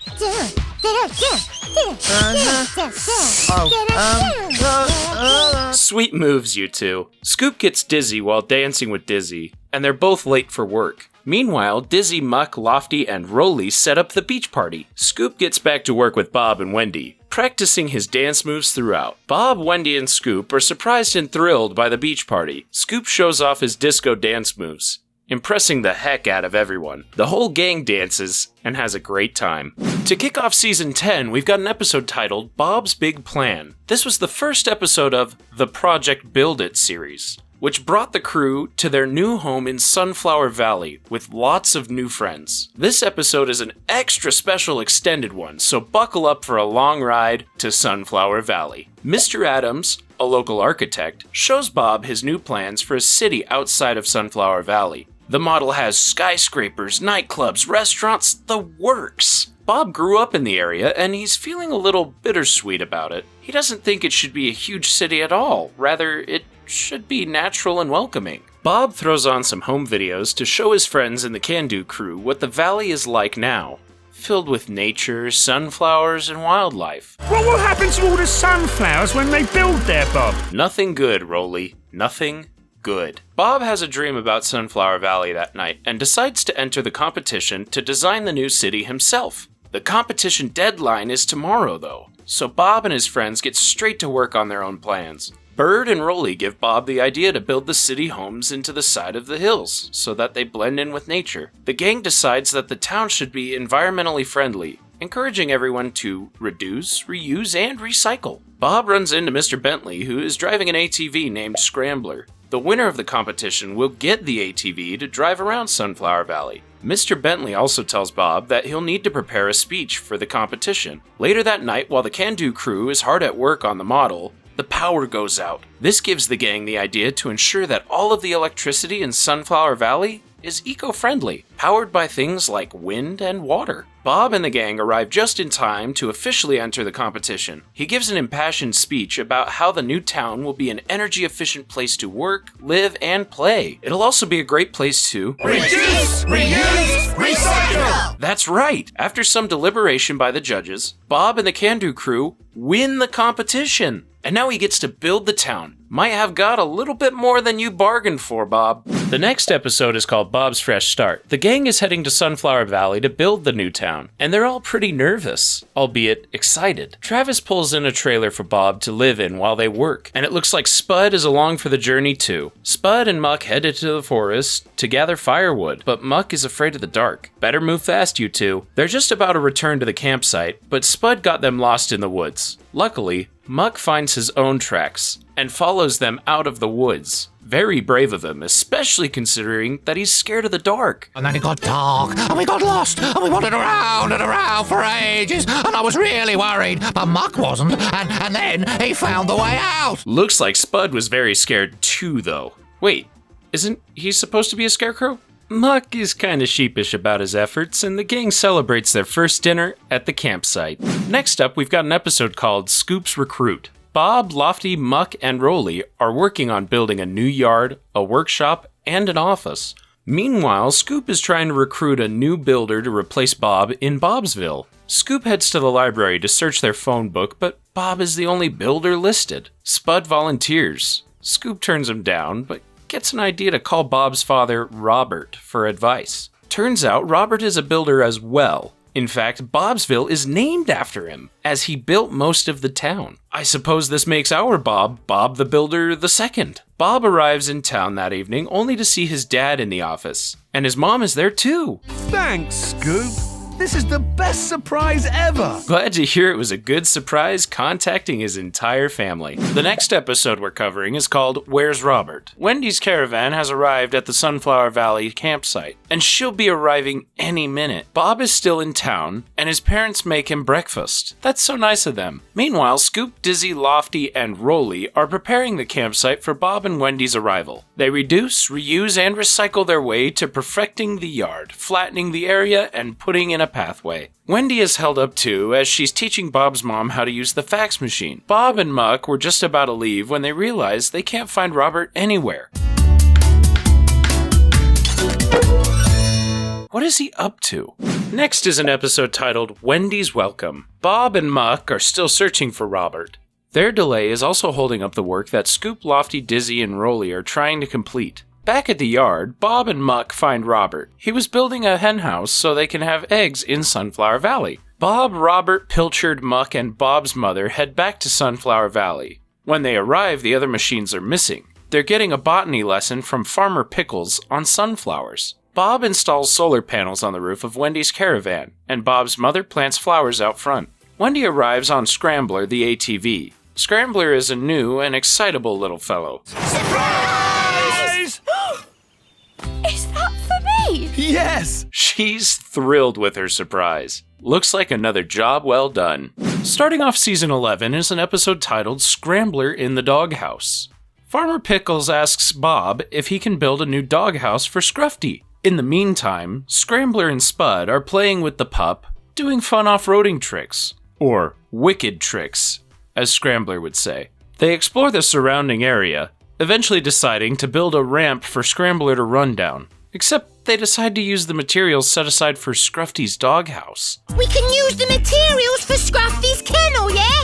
Sweet moves, you two. Scoop gets dizzy while dancing with Dizzy, and they're both late for work. Meanwhile, Dizzy, Muck, Lofty, and Rolly set up the beach party. Scoop gets back to work with Bob and Wendy, practicing his dance moves throughout. Bob, Wendy, and Scoop are surprised and thrilled by the beach party. Scoop shows off his disco dance moves, impressing the heck out of everyone. The whole gang dances and has a great time. To kick off Season 10, we've got an episode titled Bob's Big Plan. This was the first episode of the Project Build It series, which brought the crew to their new home in Sunflower Valley with lots of new friends. This episode is an extra special extended one, so buckle up for a long ride to Sunflower Valley. Mr. Adams, a local architect, shows Bob his new plans for a city outside of Sunflower Valley. The model has skyscrapers, nightclubs, restaurants, the works. Bob grew up in the area and he's feeling a little bittersweet about it. He doesn't think it should be a huge city at all. Rather, it should be natural and welcoming. Bob throws on some home videos to show his friends in the Can-Do crew what the valley is like now, filled with nature, sunflowers, and wildlife. What will happen to all the sunflowers when they build there, Bob? Nothing good, Rolly. Nothing Good. Bob has a dream about Sunflower Valley that night and decides to enter the competition to design the new city himself. The competition deadline is tomorrow, though, so Bob and his friends get straight to work on their own plans. Bird and Rolly give Bob the idea to build the city homes into the side of the hills so that they blend in with nature. The gang decides that the town should be environmentally friendly, encouraging everyone to reduce, reuse, and recycle. Bob runs into Mr. Bentley, who is driving an ATV named Scrambler. The winner of the competition will get the ATV to drive around Sunflower Valley. Mr. Bentley also tells Bob that he'll need to prepare a speech for the competition. Later that night, while the Can-Do crew is hard at work on the model, the power goes out. This gives the gang the idea to ensure that all of the electricity in Sunflower Valley is eco-friendly, powered by things like wind and water. Bob and the gang arrive just in time to officially enter the competition. He gives an impassioned speech about how the new town will be an energy-efficient place to work, live, and play. It'll also be a great place to Reduce, reuse, recycle! That's right! After some deliberation by the judges, Bob and the Can-Do crew win the competition. And now he gets to build the town. Might have got a little bit more than you bargained for, Bob. The next episode is called Bob's Fresh Start. The gang is heading to Sunflower Valley to build the new town, and they're all pretty nervous, albeit excited. Travis pulls in a trailer for Bob to live in while they work, and it looks like Spud is along for the journey too. Spud and Muck head into the forest to gather firewood, but Muck is afraid of the dark. Better move fast, you two. They're just about to return to the campsite, but Spud got them lost in the woods. Luckily, Muck finds his own tracks and follows them out of the woods. Very brave of him, especially considering that he's scared of the dark. And then it got dark, and we got lost, and we wandered around and around for ages, and I was really worried, but Muck wasn't, and then he found the way out. Looks like Spud was very scared too, though. Wait, isn't he supposed to be a scarecrow? Muck is kinda sheepish about his efforts, and the gang celebrates their first dinner at the campsite. Next up, we've got an episode called Scoop's Recruit. Bob, Lofty, Muck, and Rolly are working on building a new yard, a workshop, and an office. Meanwhile, Scoop is trying to recruit a new builder to replace Bob in Bobsville. Scoop heads to the library to search their phone book, but Bob is the only builder listed. Spud volunteers. Scoop turns him down, but gets an idea to call Bob's father, Robert, for advice. Turns out Robert is a builder as well. In fact, Bobsville is named after him, as he built most of the town. I suppose this makes our Bob, Bob the Builder II. Bob arrives in town that evening only to see his dad in the office, and his mom is there too. Thanks, Scoop. This is the best surprise ever. Glad to hear it was a good surprise contacting his entire family. The next episode we're covering is called Where's Robert? Wendy's caravan has arrived at the Sunflower Valley campsite, and she'll be arriving any minute. Bob is still in town, and his parents make him breakfast. That's so nice of them. Meanwhile, Scoop, Dizzy, Lofty, and Rolly are preparing the campsite for Bob and Wendy's arrival. They reduce, reuse, and recycle their way to perfecting the yard, flattening the area, and putting in a pathway. Wendy is held up too, as she's teaching Bob's mom how to use the fax machine. Bob and Muck were just about to leave when they realize they can't find Robert anywhere. What is he up to? Next is an episode titled Wendy's Welcome. Bob and Muck are still searching for Robert. Their delay is also holding up the work that Scoop, Lofty, Dizzy, and Rolly are trying to complete. Back at the yard, Bob and Muck find Robert. He was building a hen house so they can have eggs in Sunflower Valley. Bob, Robert, Pilchard, Muck, and Bob's mother head back to Sunflower Valley. When they arrive, the other machines are missing. They're getting a botany lesson from Farmer Pickles on sunflowers. Bob installs solar panels on the roof of Wendy's caravan, and Bob's mother plants flowers out front. Wendy arrives on Scrambler, the ATV. Scrambler is a new and excitable little fellow. Surprise! Is that for me? Yes! She's thrilled with her surprise. Looks like another job well done. Starting off season 11 is an episode titled Scrambler in the Doghouse. Farmer Pickles asks Bob if he can build a new doghouse for Scruffy. In the meantime, Scrambler and Spud are playing with the pup, doing fun off-roading tricks. Or wicked tricks, as Scrambler would say. They explore the surrounding area, eventually deciding to build a ramp for Scrambler to run down. Except they decide to use the materials set aside for Scruffy's doghouse. We can use the materials for Scruffy's kennel, yeah?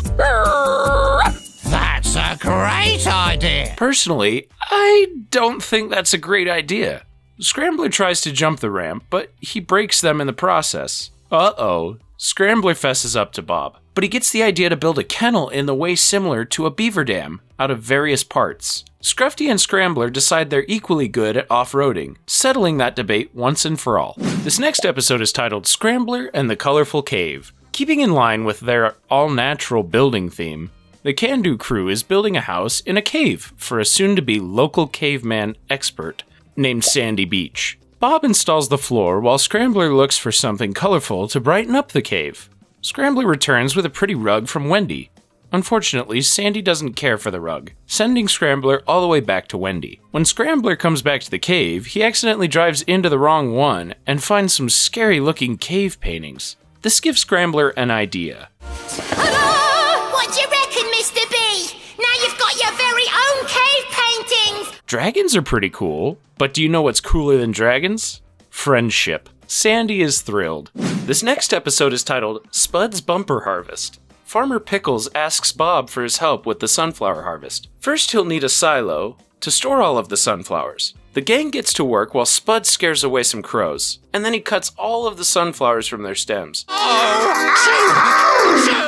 That's a great idea. idea. Personally, I don't think that's a great idea. Scrambler tries to jump the ramp, but he breaks them in the process. Uh-oh. Scrambler fesses up to Bob, but he gets the idea to build a kennel in the way similar to a beaver dam out of various parts. Scruffy and Scrambler decide they're equally good at off-roading, settling that debate once and for all. This next episode is titled Scrambler and the Colorful Cave. Keeping in line with their all-natural building theme, the Can-Do crew is building a house in a cave for a soon-to-be local caveman expert named Sandy Beach. Bob installs the floor while Scrambler looks for something colorful to brighten up the cave. Scrambler returns with a pretty rug from Wendy. Unfortunately, Sandy doesn't care for the rug, sending Scrambler all the way back to Wendy. When Scrambler comes back to the cave, he accidentally drives into the wrong one and finds some scary-looking cave paintings. This gives Scrambler an idea. Hello! What do you reckon, Mr. B? Now you've got your very own cave paintings! Dragons are pretty cool, but do you know what's cooler than dragons? Friendship. Sandy is thrilled. This next episode is titled Spud's Bumper Harvest. Farmer Pickles asks Bob for his help with the sunflower harvest. First, he'll need a silo to store all of the sunflowers. The gang gets to work while Spud scares away some crows, and then he cuts all of the sunflowers from their stems.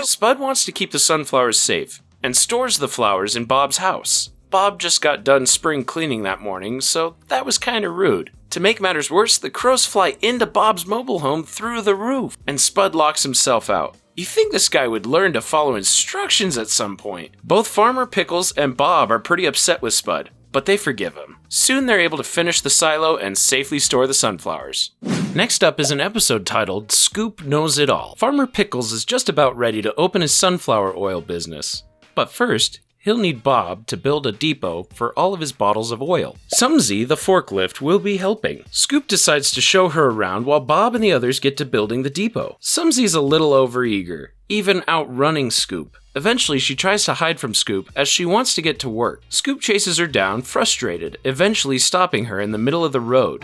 Spud wants to keep the sunflowers safe and stores the flowers in Bob's house. Bob just got done spring cleaning that morning, so that was kinda rude. To make matters worse, the crows fly into Bob's mobile home through the roof, and Spud locks himself out. You think this guy would learn to follow instructions at some point. Both Farmer Pickles and Bob are pretty upset with Spud, but they forgive him. Soon they're able to finish the silo and safely store the sunflowers. Next up is an episode titled Scoop Knows It All. Farmer Pickles is just about ready to open his sunflower oil business. But first, he'll need Bob to build a depot for all of his bottles of oil. Sumsy, the forklift, will be helping. Scoop decides to show her around while Bob and the others get to building the depot. Sumsy's a little overeager, even outrunning Scoop. Eventually, she tries to hide from Scoop as she wants to get to work. Scoop chases her down, frustrated, eventually stopping her in the middle of the road.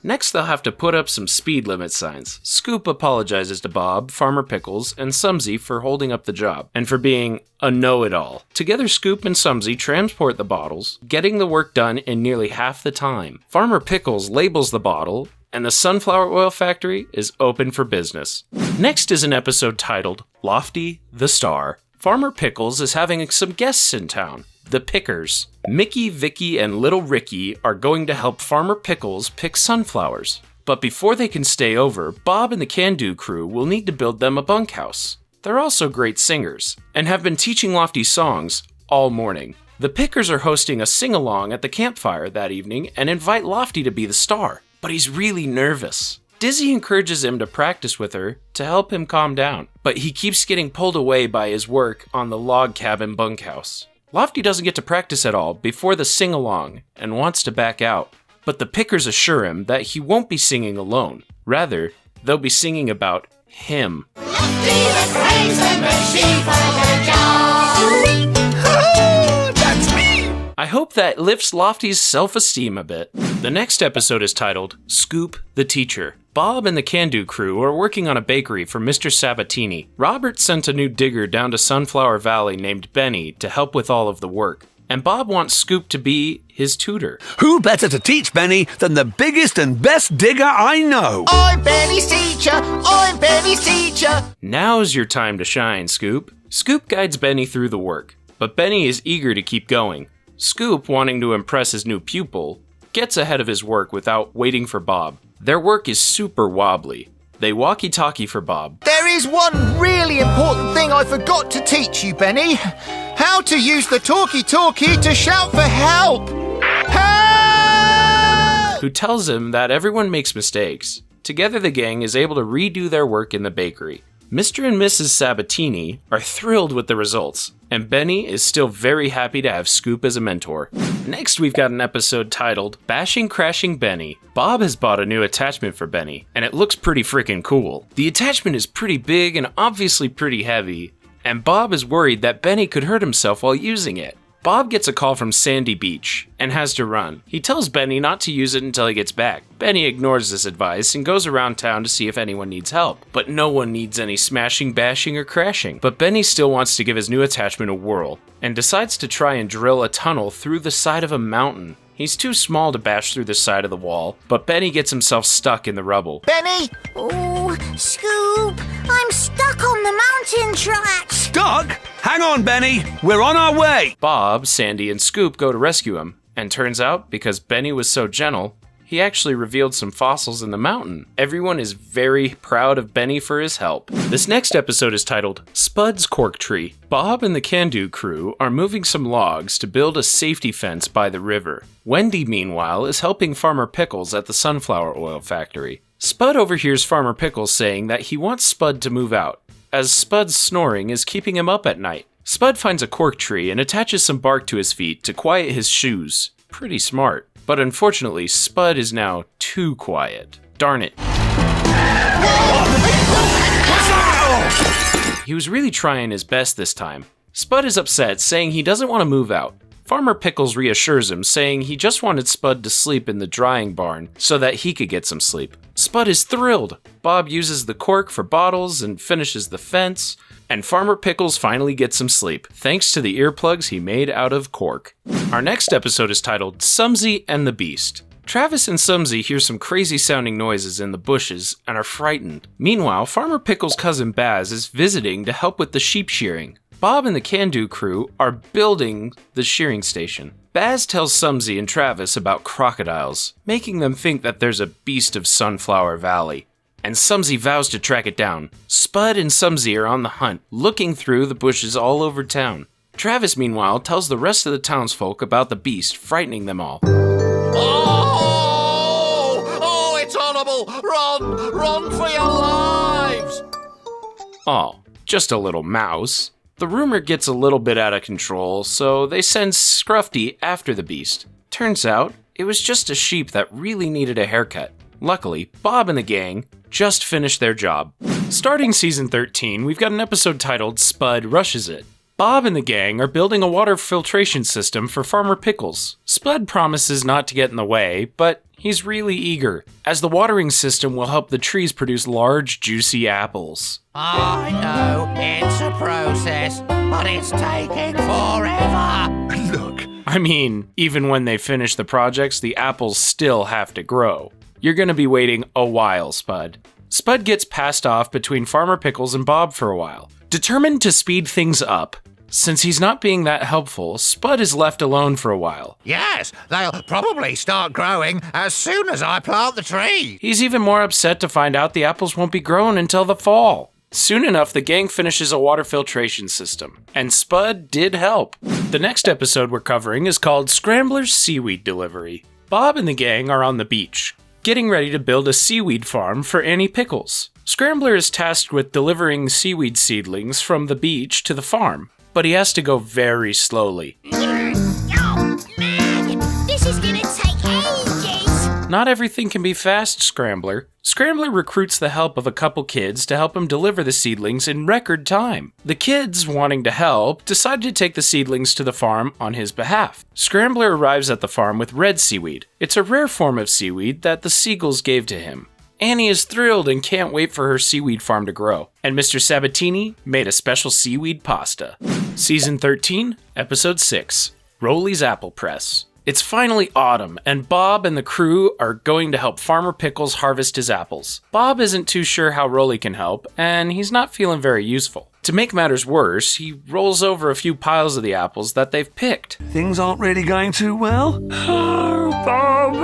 Next, they'll have to put up some speed limit signs. Scoop apologizes to Bob, Farmer Pickles, and Sumsy for holding up the job, and for being a know-it-all. Together, Scoop and Sumsy transport the bottles, getting the work done in nearly half the time. Farmer Pickles labels the bottle, and the sunflower oil factory is open for business. Next is an episode titled Lofty the Star. Farmer Pickles is having some guests in town. The Pickers. Mickey, Vicky, and Little Ricky are going to help Farmer Pickles pick sunflowers. But before they can stay over, Bob and the Can-Do crew will need to build them a bunkhouse. They're also great singers, and have been teaching Lofty songs all morning. The Pickers are hosting a sing-along at the campfire that evening and invite Lofty to be the star, but he's really nervous. Dizzy encourages him to practice with her to help him calm down, but he keeps getting pulled away by his work on the log cabin bunkhouse. Lofty doesn't get to practice at all before the sing-along and wants to back out, but the Pickers assure him that he won't be singing alone. Rather, they'll be singing about him. I hope that lifts Lofty's self-esteem a bit. The next episode is titled Scoop the Teacher. Bob and the Can-Do crew are working on a bakery for Mr. Sabatini. Robert sent a new digger down to Sunflower Valley named Benny to help with all of the work, and Bob wants Scoop to be his tutor. Who better to teach Benny than the biggest and best digger I know? I'm Benny's teacher! I'm Benny's teacher! Now's your time to shine, Scoop. Scoop guides Benny through the work, but Benny is eager to keep going. Scoop, wanting to impress his new pupil, gets ahead of his work without waiting for Bob. Their work is super wobbly. They walkie-talkie for Bob. There is one really important thing I forgot to teach you, Benny. How to use the talkie-talkie to shout for help! Help! Who tells him that everyone makes mistakes. Together the gang is able to redo their work in the bakery. Mr. and Mrs. Sabatini are thrilled with the results, and Benny is still very happy to have Scoop as a mentor. Next, we've got an episode titled Bashing Crashing Benny. Bob has bought a new attachment for Benny, and it looks pretty freaking cool. The attachment is pretty big and obviously pretty heavy, and Bob is worried that Benny could hurt himself while using it. Bob gets a call from Sandy Beach and has to run. He tells Benny not to use it until he gets back. Benny ignores this advice and goes around town to see if anyone needs help. But no one needs any smashing, bashing, or crashing. But Benny still wants to give his new attachment a whirl and decides to try and drill a tunnel through the side of a mountain. He's too small to bash through the side of the wall, but Benny gets himself stuck in the rubble. Benny! Oh, Scoop, I'm stuck on the mountain track. Stuck? Hang on, Benny. We're on our way. Bob, Sandy, and Scoop go to rescue him, and turns out, because Benny was so gentle, he actually revealed some fossils in the mountain. Everyone is very proud of Benny for his help. This next episode is titled Spud's Cork Tree. Bob and the Can-Do crew are moving some logs to build a safety fence by the river. Wendy, meanwhile, is helping Farmer Pickles at the sunflower oil factory. Spud overhears Farmer Pickles saying that he wants Spud to move out, as Spud's snoring is keeping him up at night. Spud finds a cork tree and attaches some bark to his feet to quiet his shoes. Pretty smart. But unfortunately, Spud is now too quiet. Darn it. He was really trying his best this time. Spud is upset, saying he doesn't want to move out. Farmer Pickles reassures him, saying he just wanted Spud to sleep in the drying barn so that he could get some sleep. Spud is thrilled. Bob uses the cork for bottles and finishes the fence, and Farmer Pickles finally gets some sleep, thanks to the earplugs he made out of cork. Our next episode is titled Sumsy and the Beast. Travis and Sumsy hear some crazy sounding noises in the bushes and are frightened. Meanwhile, Farmer Pickles' cousin Baz is visiting to help with the sheep shearing. Bob and the Can-Do crew are building the shearing station. Baz tells Sumsy and Travis about crocodiles, making them think that there's a beast of Sunflower Valley. And Sumsy vows to track it down. Spud and Sumsy are on the hunt, looking through the bushes all over town. Travis, meanwhile, tells the rest of the townsfolk about the beast, frightening them all. Oh, it's horrible! Run for your lives! Oh, just a little mouse. The rumor gets a little bit out of control, so they send Scruffy after the beast. Turns out, it was just a sheep that really needed a haircut. Luckily, Bob and the gang just finished their job. Starting season 13, we've got an episode titled Spud Rushes It. Bob and the gang are building a water filtration system for Farmer Pickles. Spud promises not to get in the way, but he's really eager, as the watering system will help the trees produce large, juicy apples. I know, it's a process, but it's taking forever. Look. I mean, even when they finish the projects, the apples still have to grow. You're gonna be waiting a while, Spud. Spud gets passed off between Farmer Pickles and Bob for a while. Determined to speed things up, since he's not being that helpful, Spud is left alone for a while. Yes, they'll probably start growing as soon as I plant the tree. He's even more upset to find out the apples won't be grown until the fall. Soon enough, the gang finishes a water filtration system, and Spud did help. The next episode we're covering is called Scrambler's Seaweed Delivery. Bob and the gang are on the beach, getting ready to build a seaweed farm for Annie Pickles. Scrambler is tasked with delivering seaweed seedlings from the beach to the farm, but he has to go very slowly. Oh, man, this is gonna take ages. Not everything can be fast, Scrambler. Scrambler recruits the help of a couple kids to help him deliver the seedlings in record time. The kids, wanting to help, decide to take the seedlings to the farm on his behalf. Scrambler arrives at the farm with red seaweed. It's a rare form of seaweed that the seagulls gave to him. Annie is thrilled and can't wait for her seaweed farm to grow. And Mr. Sabatini made a special seaweed pasta. Season 13, Episode 6, Rolly's Apple Press. It's finally autumn, and Bob and the crew are going to help Farmer Pickles harvest his apples. Bob isn't too sure how Rolly can help, and he's not feeling very useful. To make matters worse, he rolls over a few piles of the apples that they've picked. Things aren't really going too well. Oh, Bob.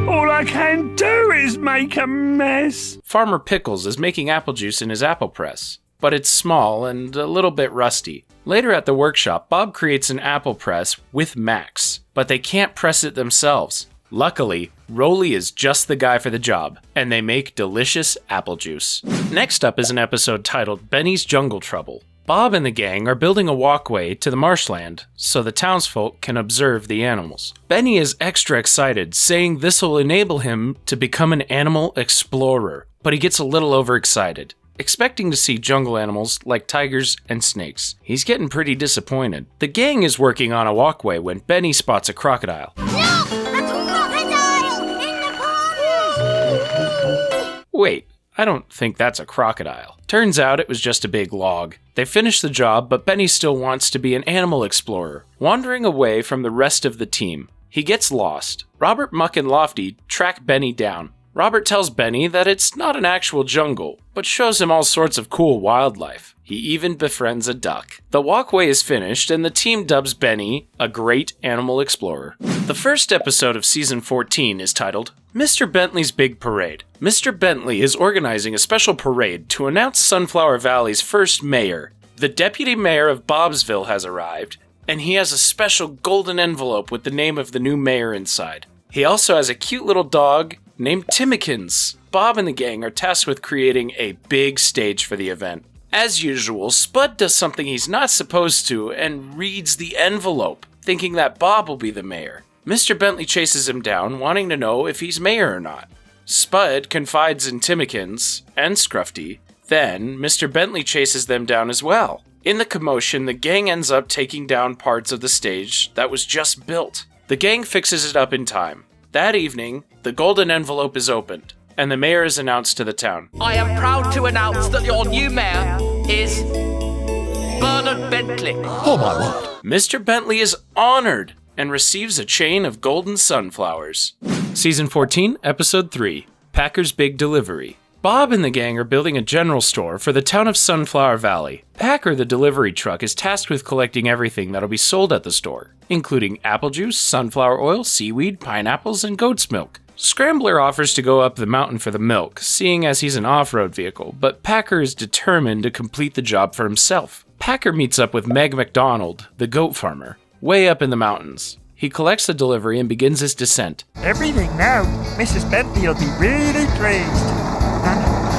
All I can do is make a mess. Farmer Pickles is making apple juice in his apple press, but it's small and a little bit rusty. Later at the workshop, Bob creates an apple press with Max, but they can't press it themselves. Luckily, Rolly is just the guy for the job, and they make delicious apple juice. Next up is an episode titled Benny's Jungle Trouble. Bob and the gang are building a walkway to the marshland so the townsfolk can observe the animals. Benny is extra excited, saying this will enable him to become an animal explorer, but he gets a little overexcited. expecting to see jungle animals like tigers and snakes. He's getting pretty disappointed. The gang is working on a walkway when Benny spots a crocodile. No! A crocodile! In the pond! Wait, I don't think that's a crocodile. Turns out it was just a big log. They finish the job, but Benny still wants to be an animal explorer, wandering away from the rest of the team. He gets lost. Robert, Muck, and Lofty track Benny down. Robert tells Benny that it's not an actual jungle, but shows him all sorts of cool wildlife. He even befriends a duck. The walkway is finished, and the team dubs Benny a great animal explorer. The first episode of Season 14 is titled Mr. Bentley's Big Parade. Mr. Bentley is organizing a special parade to announce Sunflower Valley's first mayor. The deputy mayor of Bobsville has arrived, and he has a special golden envelope with the name of the new mayor inside. He also has a cute little dog named Timmikins. Bob and the gang are tasked with creating a big stage for the event. As usual, Spud does something he's not supposed to and reads the envelope, thinking that Bob will be the mayor. Mr. Bentley chases him down, wanting to know if he's mayor or not. Spud confides in Timmikins and Scruffy. Then, Mr. Bentley chases them down as well. In the commotion, the gang ends up taking down parts of the stage that was just built. The gang fixes it up in time. That evening, the golden envelope is opened, and the mayor is announced to the town. I am proud to announce that your new mayor is Bernard Bentley. Oh my word. Mr. Bentley is honored and receives a chain of golden sunflowers. Season 14, Episode 3, Packer's Big Delivery. Bob and the gang are building a general store for the town of Sunflower Valley. Packer, the delivery truck, is tasked with collecting everything that'll be sold at the store, including apple juice, sunflower oil, seaweed, pineapples, and goat's milk. Scrambler offers to go up the mountain for the milk, seeing as he's an off-road vehicle, but Packer is determined to complete the job for himself. Packer meets up with Meg McDonald, the goat farmer, way up in the mountains. He collects the delivery and begins his descent. Everything now. Mrs. Bentley will be really pleased.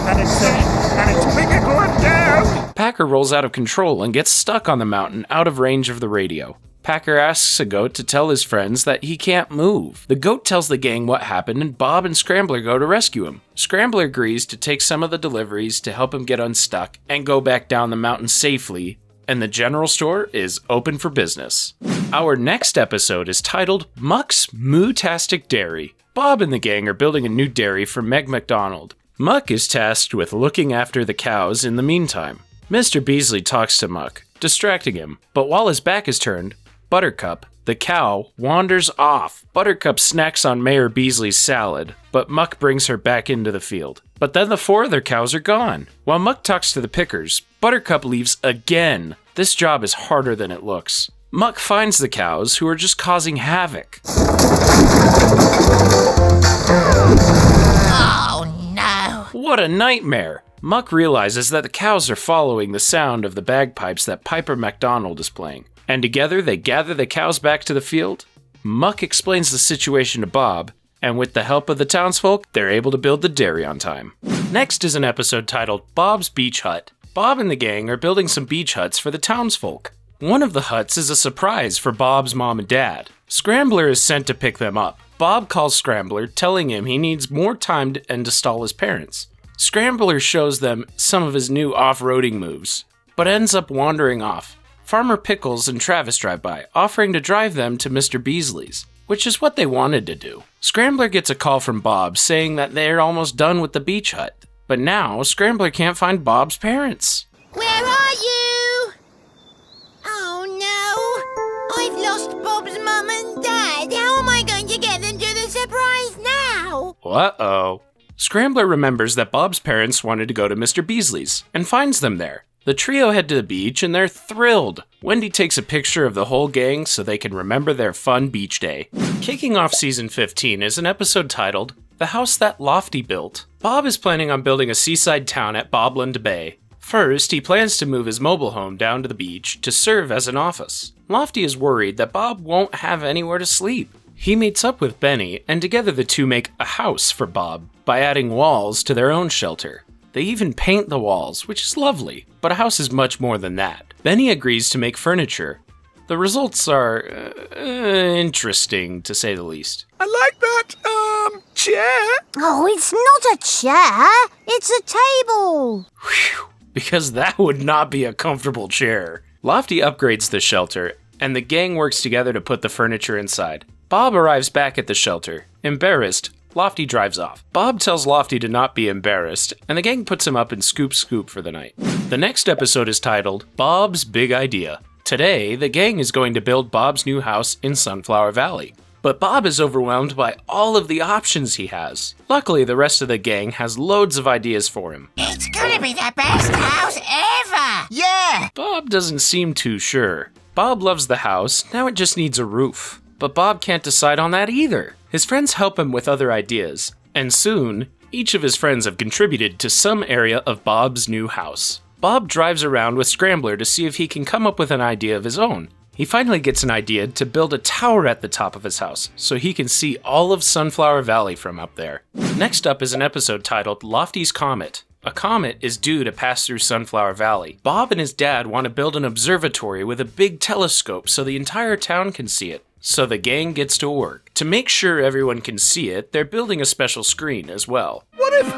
And it's quicker going down. Packer rolls out of control and gets stuck on the mountain out of range of the radio. Packer asks a goat to tell his friends that he can't move. The goat tells the gang what happened, and Bob and Scrambler go to rescue him. Scrambler agrees to take some of the deliveries to help him get unstuck and go back down the mountain safely, and the general store is open for business. Our next episode is titled Muck's Moo-tastic Dairy. Bob and the gang are building a new dairy for Meg McDonald. Muck is tasked with looking after the cows in the meantime. Mr. Beasley talks to Muck, distracting him, but while his back is turned, Buttercup, the cow, wanders off. Buttercup snacks on Mayor Beasley's salad, but Muck brings her back into the field. But then the 4 other cows are gone. While Muck talks to the pickers, Buttercup leaves again. This job is harder than it looks. Muck finds the cows, who are just causing havoc. Oh no! What a nightmare! Muck realizes that the cows are following the sound of the bagpipes that Piper MacDonald is playing. And together they gather the cows back to the field. Muck explains the situation to Bob, and with the help of the townsfolk, they're able to build the dairy on time. Next is an episode titled Bob's Beach Hut. Bob and the gang are building some beach huts for the townsfolk. One of the huts is a surprise for Bob's mom and dad. Scrambler is sent to pick them up. Bob calls Scrambler, telling him he needs more time to install his parents. Scrambler shows them some of his new off-roading moves, but ends up wandering off. Farmer Pickles and Travis drive by, offering to drive them to Mr. Beasley's, which is what they wanted to do. Scrambler gets a call from Bob saying that they're almost done with the beach hut, but now Scrambler can't find Bob's parents. Where are you? Oh no! I've lost Bob's mum and dad. How am I going to get them to the surprise now? Uh-oh. Scrambler remembers that Bob's parents wanted to go to Mr. Beasley's and finds them there. The trio head to the beach and they're thrilled. Wendy takes a picture of the whole gang so they can remember their fun beach day. Kicking off season 15 is an episode titled The House That Lofty Built. Bob is planning on building a seaside town at Bobland Bay. First, he plans to move his mobile home down to the beach to serve as an office. Lofty is worried that Bob won't have anywhere to sleep. He meets up with Benny, and together the two make a house for Bob by adding walls to their own shelter. They even paint the walls, which is lovely, but a house is much more than that. Benny agrees to make furniture. The results are interesting, to say the least. I like that, chair. Oh, it's not a chair. It's a table. Because that would not be a comfortable chair. Lofty upgrades the shelter, and the gang works together to put the furniture inside. Bob arrives back at the shelter. Embarrassed, Lofty drives off. Bob tells Lofty to not be embarrassed, and the gang puts him up in Scoop Scoop for the night. The next episode is titled Bob's Big Idea. Today, the gang is going to build Bob's new house in Sunflower Valley. But Bob is overwhelmed by all of the options he has. Luckily, the rest of the gang has loads of ideas for him. It's gonna be the best house ever. Yeah! Bob doesn't seem too sure. Bob loves the house, now it just needs a roof. But Bob can't decide on that either. His friends help him with other ideas, and soon, each of his friends have contributed to some area of Bob's new house. Bob drives around with Scrambler to see if he can come up with an idea of his own. He finally gets an idea to build a tower at the top of his house, so he can see all of Sunflower Valley from up there. Next up is an episode titled Lofty's Comet. A comet is due to pass through Sunflower Valley. Bob and his dad want to build an observatory with a big telescope so the entire town can see it. So the gang gets to work. To make sure everyone can see it, they're building a special screen as well. What if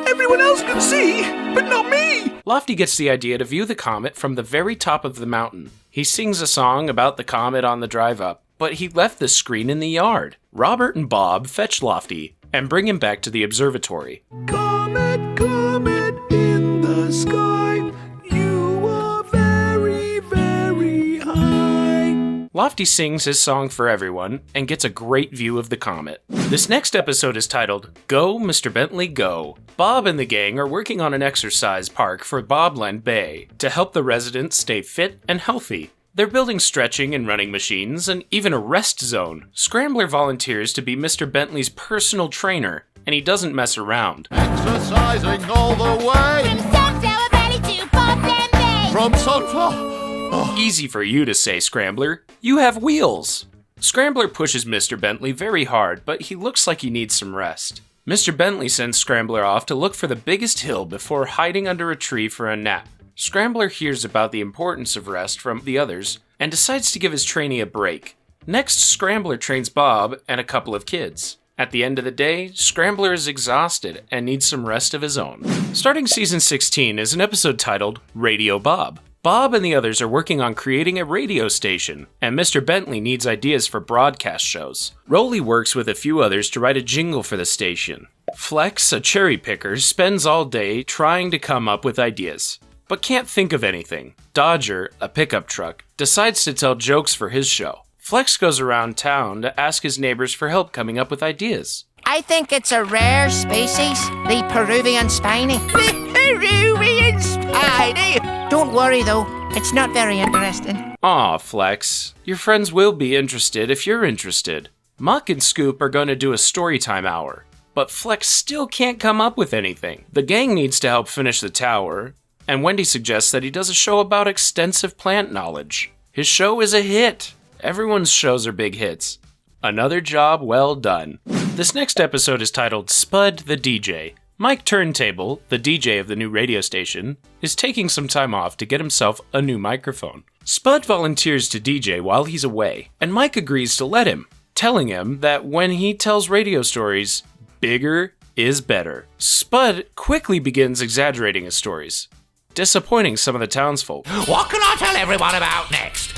everyone else can see, but not me? Lofty gets the idea to view the comet from the very top of the mountain. He sings a song about the comet on the drive up, but he left the screen in the yard. Robert and Bob fetch Lofty and bring him back to the observatory. Comet, comet in the sky, you are very, very high. Lofty sings his song for everyone and gets a great view of the comet. This next episode is titled Go, Mr. Bentley, Go. Bob and the gang are working on an exercise park for Bobland Bay to help the residents stay fit and healthy. They're building stretching and running machines and even a rest zone. Scrambler volunteers to be Mr. Bentley's personal trainer, and he doesn't mess around. Exercising all the way. From Sunflower Valley to Bobland Bay. From Sunflower. Easy for you to say, Scrambler. You have wheels. Scrambler pushes Mr. Bentley very hard, but he looks like he needs some rest. Mr. Bentley sends Scrambler off to look for the biggest hill before hiding under a tree for a nap. Scrambler hears about the importance of rest from the others and decides to give his trainee a break. Next, Scrambler trains Bob and a couple of kids. At the end of the day, Scrambler is exhausted and needs some rest of his own. Starting season 16 is an episode titled Radio Bob. Bob and the others are working on creating a radio station, and Mr. Bentley needs ideas for broadcast shows. Rolly works with a few others to write a jingle for the station. Flex, a cherry picker, spends all day trying to come up with ideas, but can't think of anything. Dodger, a pickup truck, decides to tell jokes for his show. Flex goes around town to ask his neighbors for help coming up with ideas. I think it's a rare species, the Peruvian spiny. The Peruvian spiny! Don't worry though, it's not very interesting. Aw, Flex. Your friends will be interested if you're interested. Muck and Scoop are going to do a storytime hour, but Flex still can't come up with anything. The gang needs to help finish the tower, and Wendy suggests that he does a show about extensive plant knowledge. His show is a hit. Everyone's shows are big hits. Another job well done. This next episode is titled Spud the DJ. Mike Turntable, the DJ of the new radio station, is taking some time off to get himself a new microphone. Spud volunteers to DJ while he's away, and Mike agrees to let him, telling him that when he tells radio stories, bigger is better. Spud quickly begins exaggerating his stories, disappointing some of the townsfolk. What can I tell everyone about next?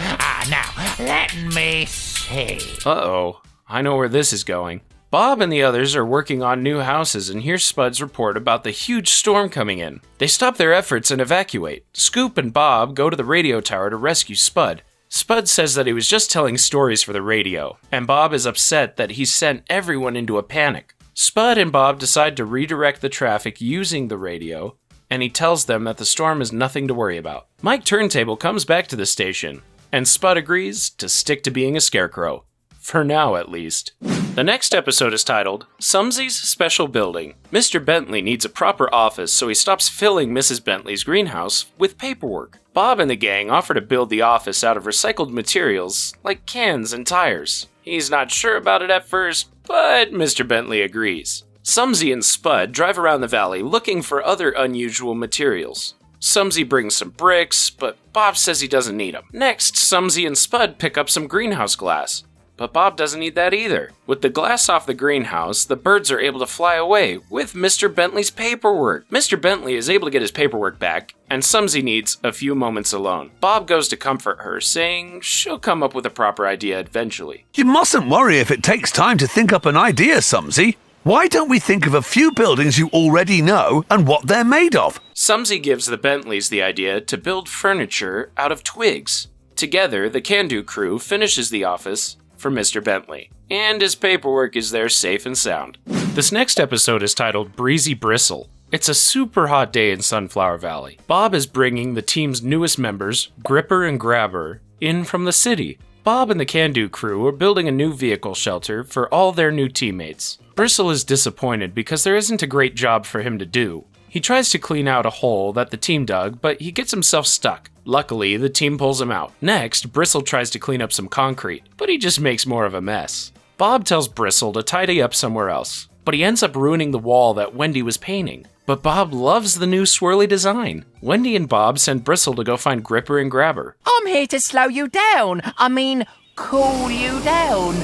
Now, let me see. Uh-oh, I know where this is going. Bob and the others are working on new houses and hear Spud's report about the huge storm coming in. They stop their efforts and evacuate. Scoop and Bob go to the radio tower to rescue Spud. Spud says that he was just telling stories for the radio, and Bob is upset that he sent everyone into a panic. Spud and Bob decide to redirect the traffic using the radio, and he tells them that the storm is nothing to worry about. Mike Turntable comes back to the station, and Spud agrees to stick to being a scarecrow. For now, at least. The next episode is titled, Sumsy's Special Building. Mr. Bentley needs a proper office, so he stops filling Mrs. Bentley's greenhouse with paperwork. Bob and the gang offer to build the office out of recycled materials, like cans and tires. He's not sure about it at first, but Mr. Bentley agrees. Sumsy and Spud drive around the valley looking for other unusual materials. Sumsy brings some bricks, but Bob says he doesn't need them. Next, Sumsy and Spud pick up some greenhouse glass. But Bob doesn't need that either. With the glass off the greenhouse, the birds are able to fly away with Mr. Bentley's paperwork. Mr. Bentley is able to get his paperwork back, and Sumsy needs a few moments alone. Bob goes to comfort her, saying she'll come up with a proper idea eventually. You mustn't worry if it takes time to think up an idea, Sumsy. Why don't we think of a few buildings you already know and what they're made of? Sumsy gives the Bentleys the idea to build furniture out of twigs. Together, the Can-Do crew finishes the office for Mr. Bentley, and his paperwork is there safe and sound. This next episode is titled Breezy Bristle. It's a super hot day in Sunflower Valley. Bob is bringing the team's newest members, Gripper and Grabber, in from the city. Bob and the Can-Do crew are building a new vehicle shelter for all their new teammates. Bristle is disappointed because there isn't a great job for him to do. He tries to clean out a hole that the team dug, but he gets himself stuck. Luckily, the team pulls him out. Next, Bristle tries to clean up some concrete, but he just makes more of a mess. Bob tells Bristle to tidy up somewhere else, but he ends up ruining the wall that Wendy was painting. But Bob loves the new swirly design. Wendy and Bob send Bristle to go find Gripper and Grabber. I'm here to slow you down. Cool you down.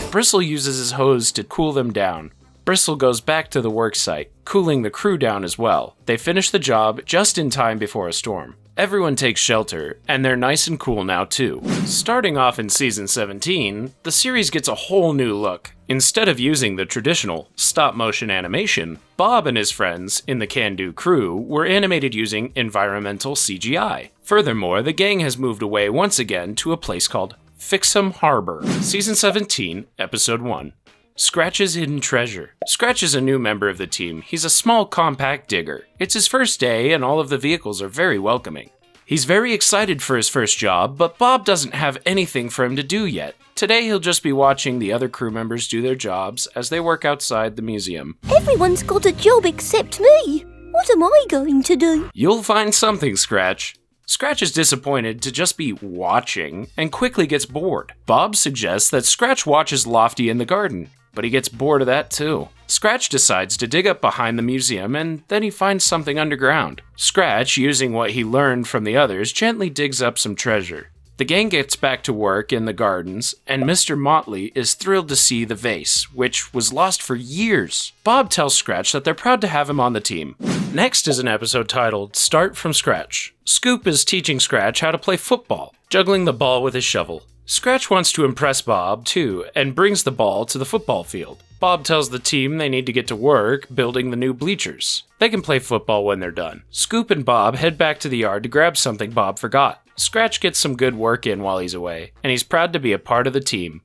Bristle uses his hose to cool them down. Bristle goes back to the worksite, cooling the crew down as well. They finish the job just in time before a storm. Everyone takes shelter, and they're nice and cool now too. Starting off in season 17, the series gets a whole new look. Instead of using the traditional stop-motion animation, Bob and his friends in the Can-Do crew were animated using environmental CGI. Furthermore, the gang has moved away once again to a place called Fixum Harbor. Season 17, Episode 1. Scratch's Hidden Treasure. Scratch is a new member of the team. He's a small compact digger. It's his first day and all of the vehicles are very welcoming. He's very excited for his first job, but Bob doesn't have anything for him to do yet. Today he'll just be watching the other crew members do their jobs as they work outside the museum. Everyone's got a job except me. What am I going to do? You'll find something, Scratch. Scratch is disappointed to just be watching and quickly gets bored. Bob suggests that Scratch watches Lofty in the garden, but he gets bored of that too. Scratch decides to dig up behind the museum and then he finds something underground. Scratch, using what he learned from the others, gently digs up some treasure. The gang gets back to work in the gardens, and Mr. Motley is thrilled to see the vase, which was lost for years. Bob tells Scratch that they're proud to have him on the team. Next is an episode titled Start from Scratch. Scoop is teaching Scratch how to play football, juggling the ball with his shovel. Scratch wants to impress Bob, too, and brings the ball to the football field. Bob tells the team they need to get to work building the new bleachers. They can play football when they're done. Scoop and Bob head back to the yard to grab something Bob forgot. Scratch gets some good work in while he's away, and he's proud to be a part of the team.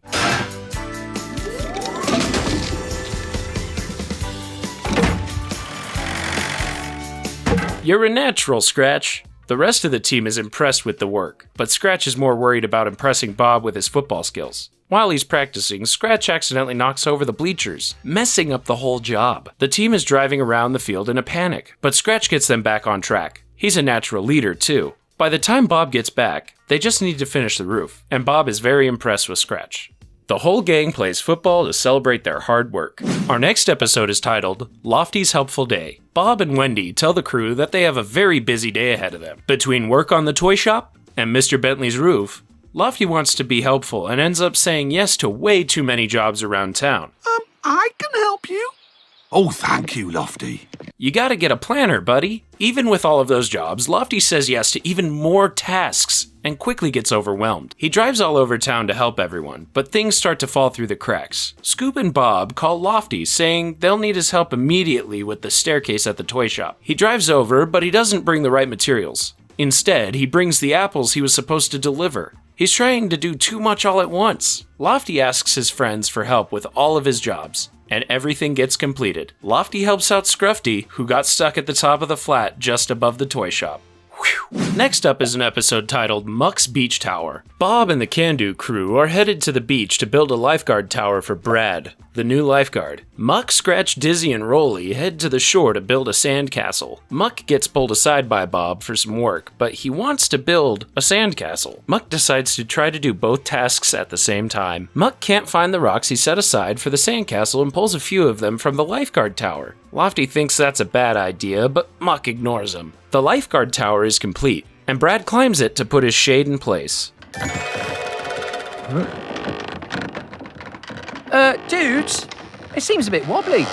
You're a natural, Scratch. The rest of the team is impressed with the work, but Scratch is more worried about impressing Bob with his football skills. While he's practicing, Scratch accidentally knocks over the bleachers, messing up the whole job. The team is driving around the field in a panic, but Scratch gets them back on track. He's a natural leader, too. By the time Bob gets back, they just need to finish the roof, and Bob is very impressed with Scratch. The whole gang plays football to celebrate their hard work. Our next episode is titled Lofty's Helpful Day. Bob and Wendy tell the crew that they have a very busy day ahead of them. Between work on the toy shop and Mr. Bentley's roof, Lofty wants to be helpful and ends up saying yes to way too many jobs around town. I can help you. Oh, thank you, Lofty. You gotta get a planner, buddy. Even with all of those jobs, Lofty says yes to even more tasks and quickly gets overwhelmed. He drives all over town to help everyone, but things start to fall through the cracks. Scoop and Bob call Lofty, saying they'll need his help immediately with the staircase at the toy shop. He drives over, but he doesn't bring the right materials. Instead, he brings the apples he was supposed to deliver. He's trying to do too much all at once. Lofty asks his friends for help with all of his jobs, and everything gets completed. Lofty helps out Scruffy, who got stuck at the top of the flat just above the toy shop. Whew. Next up is an episode titled Muck's Beach Tower. Bob and the Can-Do crew are headed to the beach to build a lifeguard tower for Brad, the new lifeguard. Muck, Scratch, Dizzy, and Rolly head to the shore to build a sandcastle. Muck gets pulled aside by Bob for some work, but he wants to build a sandcastle. Muck decides to try to do both tasks at the same time. Muck can't find the rocks he set aside for the sandcastle and pulls a few of them from the lifeguard tower. Lofty thinks that's a bad idea, but Muck ignores him. The lifeguard tower is complete, and Brad climbs it to put his shade in place. Dudes, it seems a bit wobbly.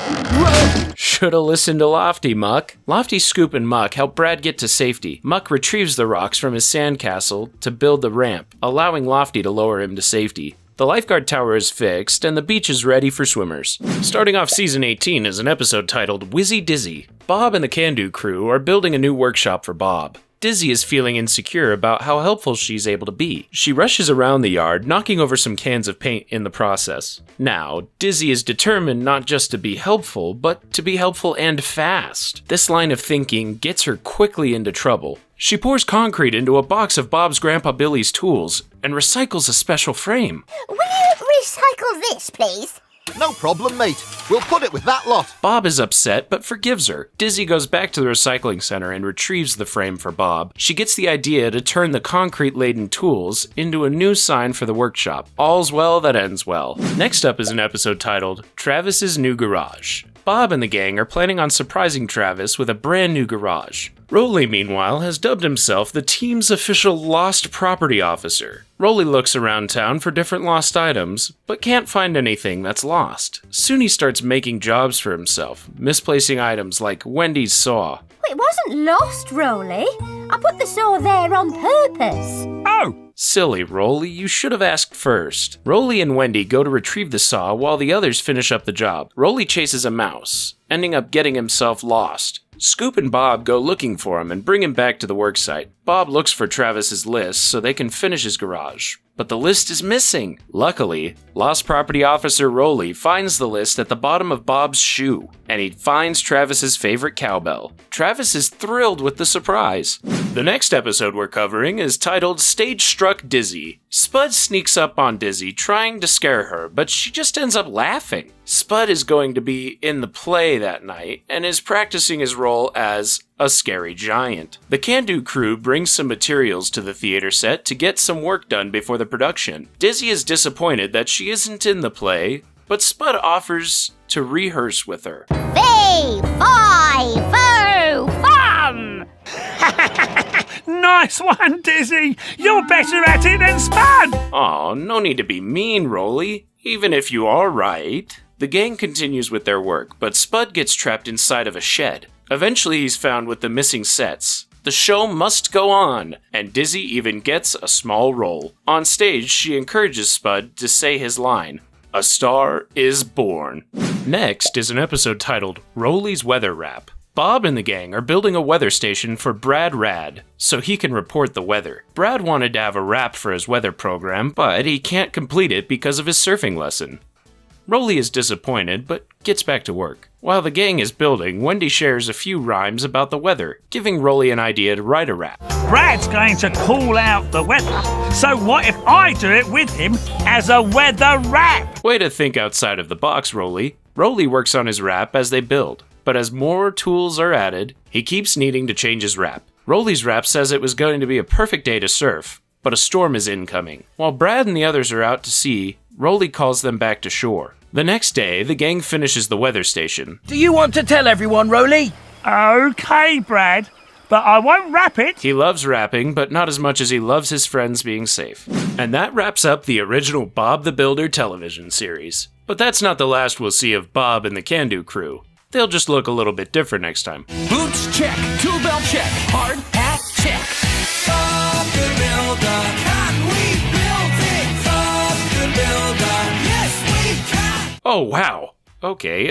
Shoulda listened to Lofty, Muck. Lofty, Scoop, and Muck help Brad get to safety. Muck retrieves the rocks from his sandcastle to build the ramp, allowing Lofty to lower him to safety. The lifeguard tower is fixed, and the beach is ready for swimmers. Starting off season 18 is an episode titled Wizzy Dizzy. Bob and the Can-Do crew are building a new workshop for Bob. Dizzy is feeling insecure about how helpful she's able to be. She rushes around the yard, knocking over some cans of paint in the process. Now, Dizzy is determined not just to be helpful, but to be helpful and fast. This line of thinking gets her quickly into trouble. She pours concrete into a box of Bob's Grandpa Billy's tools and recycles a special frame. Will you recycle this, please? No problem, mate. We'll put it with that lot. Bob is upset, but forgives her. Dizzy goes back to the recycling center and retrieves the frame for Bob. She gets the idea to turn the concrete-laden tools into a new sign for the workshop. All's well that ends well. Next up is an episode titled Travis's New Garage. Bob and the gang are planning on surprising Travis with a brand new garage. Rolly, meanwhile, has dubbed himself the team's official lost property officer. Rolly looks around town for different lost items, but can't find anything that's lost. Soon he starts making jobs for himself, misplacing items like Wendy's saw. It wasn't lost, Rolly. I put the saw there on purpose. Oh! Silly, Rolly, you should have asked first. Rolly and Wendy go to retrieve the saw while the others finish up the job. Rolly chases a mouse, ending up getting himself lost. Scoop and Bob go looking for him and bring him back to the worksite. Bob looks for Travis's list so they can finish his garage, but the list is missing. Luckily, Lost Property Officer Rolly finds the list at the bottom of Bob's shoe, and he finds Travis's favorite cowbell. Travis is thrilled with the surprise. The next episode we're covering is titled Stage Struck Dizzy. Spud sneaks up on Dizzy trying to scare her, but she just ends up laughing. Spud is going to be in the play that night and is practicing his role as a scary giant. The Can-Do crew brings some materials to the theater set to get some work done before the production. Dizzy is disappointed that she isn't in the play, but Spud offers to rehearse with her. Fee, fi, fo, fum! Nice one, Dizzy! You're better at it than Spud! Aw, no need to be mean, Rolly. Even if you are right. The gang continues with their work, but Spud gets trapped inside of a shed. Eventually he's found with the missing sets. The show must go on, and Dizzy even gets a small role. On stage, she encourages Spud to say his line, "A star is born." Next is an episode titled Rolly's Weather Wrap. Bob and the gang are building a weather station for Brad Rad, so he can report the weather. Brad wanted to have a rap for his weather program, but he can't complete it because of his surfing lesson. Rolly is disappointed, but gets back to work. While the gang is building, Wendy shares a few rhymes about the weather, giving Rolly an idea to write a rap. Brad's going to call out the weather, so what if I do it with him as a weather rap? Way to think outside of the box, Rolly. Rolly works on his rap as they build, but as more tools are added, he keeps needing to change his rap. Rolly's rap says it was going to be a perfect day to surf, but a storm is incoming. While Brad and the others are out to sea, Rolly calls them back to shore. The next day, the gang finishes the weather station. Do you want to tell everyone, Rolly? Okay, Brad, but I won't rap it. He loves rapping, but not as much as he loves his friends being safe. And that wraps up the original Bob the Builder television series. But that's not the last we'll see of Bob and the Can-Do crew. They'll just look a little bit different next time. Boots check, tool belt check, hard hat check. Bob the Builder, can we build it? Bob the Builder, yes we can! Oh wow. Okay,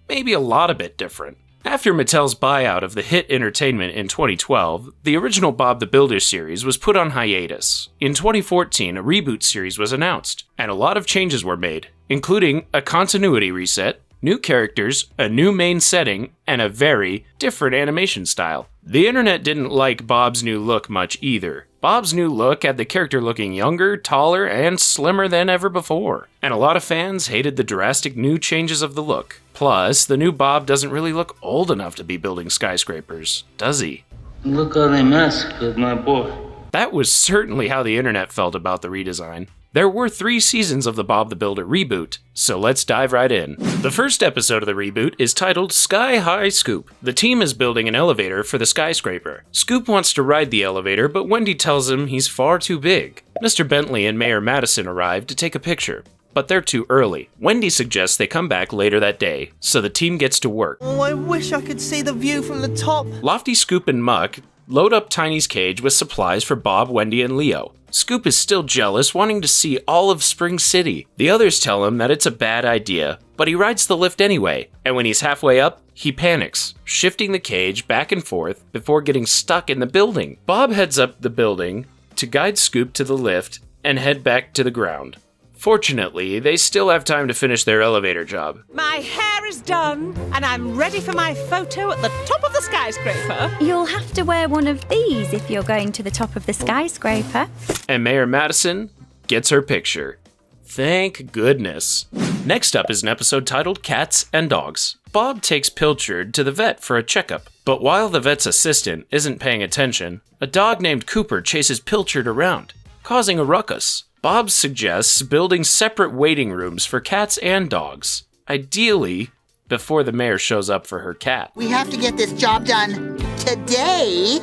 maybe a lot a bit different. After Mattel's buyout of the Hit Entertainment in 2012, the original Bob the Builder series was put on hiatus. In 2014, a reboot series was announced, and a lot of changes were made, including a continuity reset, new characters, a new main setting, and a very different animation style. The internet didn't like Bob's new look much either. Bob's new look had the character looking younger, taller, and slimmer than ever before. And a lot of fans hated the drastic new changes of the look. Plus, the new Bob doesn't really look old enough to be building skyscrapers, does he? Look how they massacred my boy. That was certainly how the internet felt about the redesign. There were 3 seasons of the Bob the Builder reboot, so let's dive right in. The first episode of the reboot is titled Sky High Scoop. The team is building an elevator for the skyscraper. Scoop wants to ride the elevator, but Wendy tells him he's far too big. Mr. Bentley and Mayor Madison arrive to take a picture. but they're too early. Wendy suggests they come back later that day, so the team gets to work. Oh, I wish I could see the view from the top. Lofty, Scoop, and Muck load up Tiny's cage with supplies for Bob, Wendy, and Leo. Scoop is still jealous, wanting to see all of Spring City. The others tell him that it's a bad idea, but he rides the lift anyway, and when he's halfway up, he panics, shifting the cage back and forth before getting stuck in the building. Bob heads up the building to guide Scoop to the lift and head back to the ground. Fortunately, they still have time to finish their elevator job. My hair is done, and I'm ready for my photo at the top of the skyscraper. You'll have to wear one of these if you're going to the top of the skyscraper. And Mayor Madison gets her picture. Thank goodness. Next up is an episode titled Cats and Dogs. Bob takes Pilchard to the vet for a checkup, but while the vet's assistant isn't paying attention, a dog named Cooper chases Pilchard around, causing a ruckus. Bob suggests building separate waiting rooms for cats and dogs, ideally before the mayor shows up for her cat. We have to get this job done today.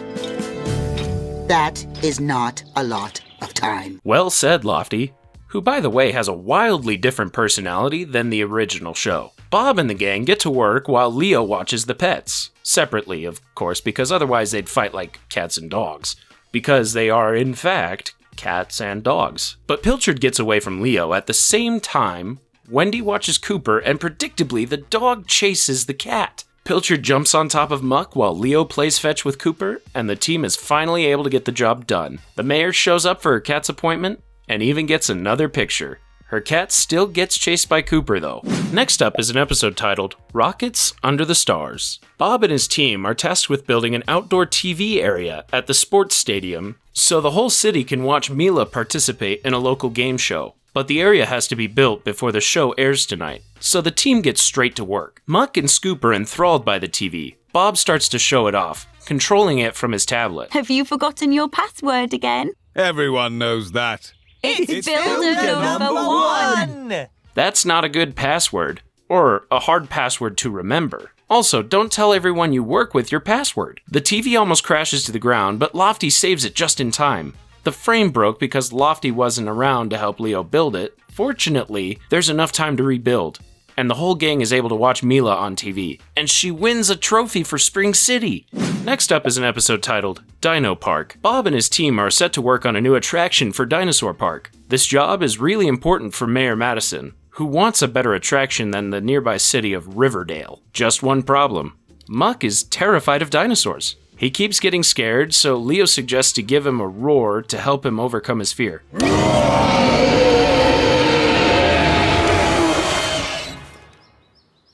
That is not a lot of time. Well said, Lofty, who by the way has a wildly different personality than the original show. Bob and the gang get to work while Leo watches the pets. Separately, of course, because otherwise they'd fight like cats and dogs. Because they are, in fact, cats and dogs. But Pilchard gets away from Leo at the same time. Wendy watches Cooper, and predictably, the dog chases the cat. Pilchard jumps on top of Muck while Leo plays fetch with Cooper, and the team is finally able to get the job done. The mayor shows up for her cat's appointment, and even gets another picture. Her cat still gets chased by Cooper, though. Next up is an episode titled Rockets Under the Stars. Bob and his team are tasked with building an outdoor TV area at the sports stadium so the whole city can watch Mila participate in a local game show. But the area has to be built before the show airs tonight, so the team gets straight to work. Muck and Scoop are enthralled by the TV. Bob starts to show it off, controlling it from his tablet. Have you forgotten your password again? Everyone knows that. It's Builder number 1! That's not a good password, or a hard password to remember. Also, don't tell everyone you work with your password. The TV almost crashes to the ground, but Lofty saves it just in time. The frame broke because Lofty wasn't around to help Leo build it. Fortunately, there's enough time to rebuild, and the whole gang is able to watch Mila on TV, and she wins a trophy for Spring City. Next up is an episode titled Dino Park. Bob and his team are set to work on a new attraction for Dinosaur Park. This job is really important for Mayor Madison, who wants a better attraction than the nearby city of Riverdale. Just one problem. Muck is terrified of dinosaurs. He keeps getting scared, so Leo suggests to give him a roar to help him overcome his fear.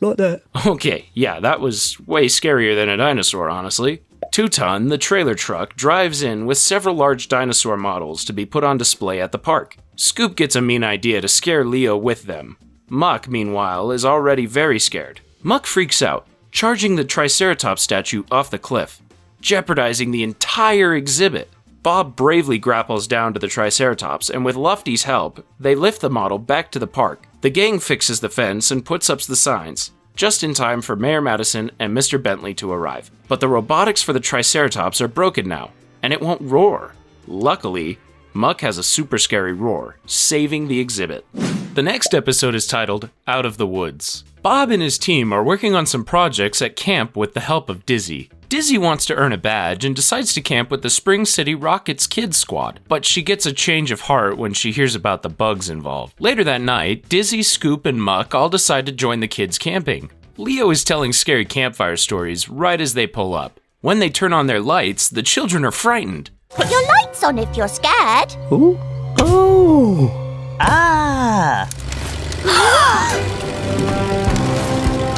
Like that. Okay, yeah, that was way scarier than a dinosaur, honestly. Two-Ton, the trailer truck, drives in with several large dinosaur models to be put on display at the park. Scoop gets a mean idea to scare Leo with them. Muck, meanwhile, is already very scared. Muck freaks out, charging the Triceratops statue off the cliff, jeopardizing the entire exhibit. Bob bravely grapples down to the Triceratops, and with Lofty's help, they lift the model back to the park. The gang fixes the fence and puts up the signs, just in time for Mayor Madison and Mr. Bentley to arrive. But the robotics for the Triceratops are broken now, and it won't roar. Luckily, Muck has a super scary roar, saving the exhibit. The next episode is titled Out of the Woods. Bob and his team are working on some projects at camp with the help of Dizzy. Dizzy wants to earn a badge and decides to camp with the Spring City Rockets Kids Squad, but she gets a change of heart when she hears about the bugs involved. Later that night, Dizzy, Scoop, and Muck all decide to join the kids camping. Leo is telling scary campfire stories right as they pull up. When they turn on their lights, the children are frightened. Put your lights on if you're scared. Ooh. Oh. Ah.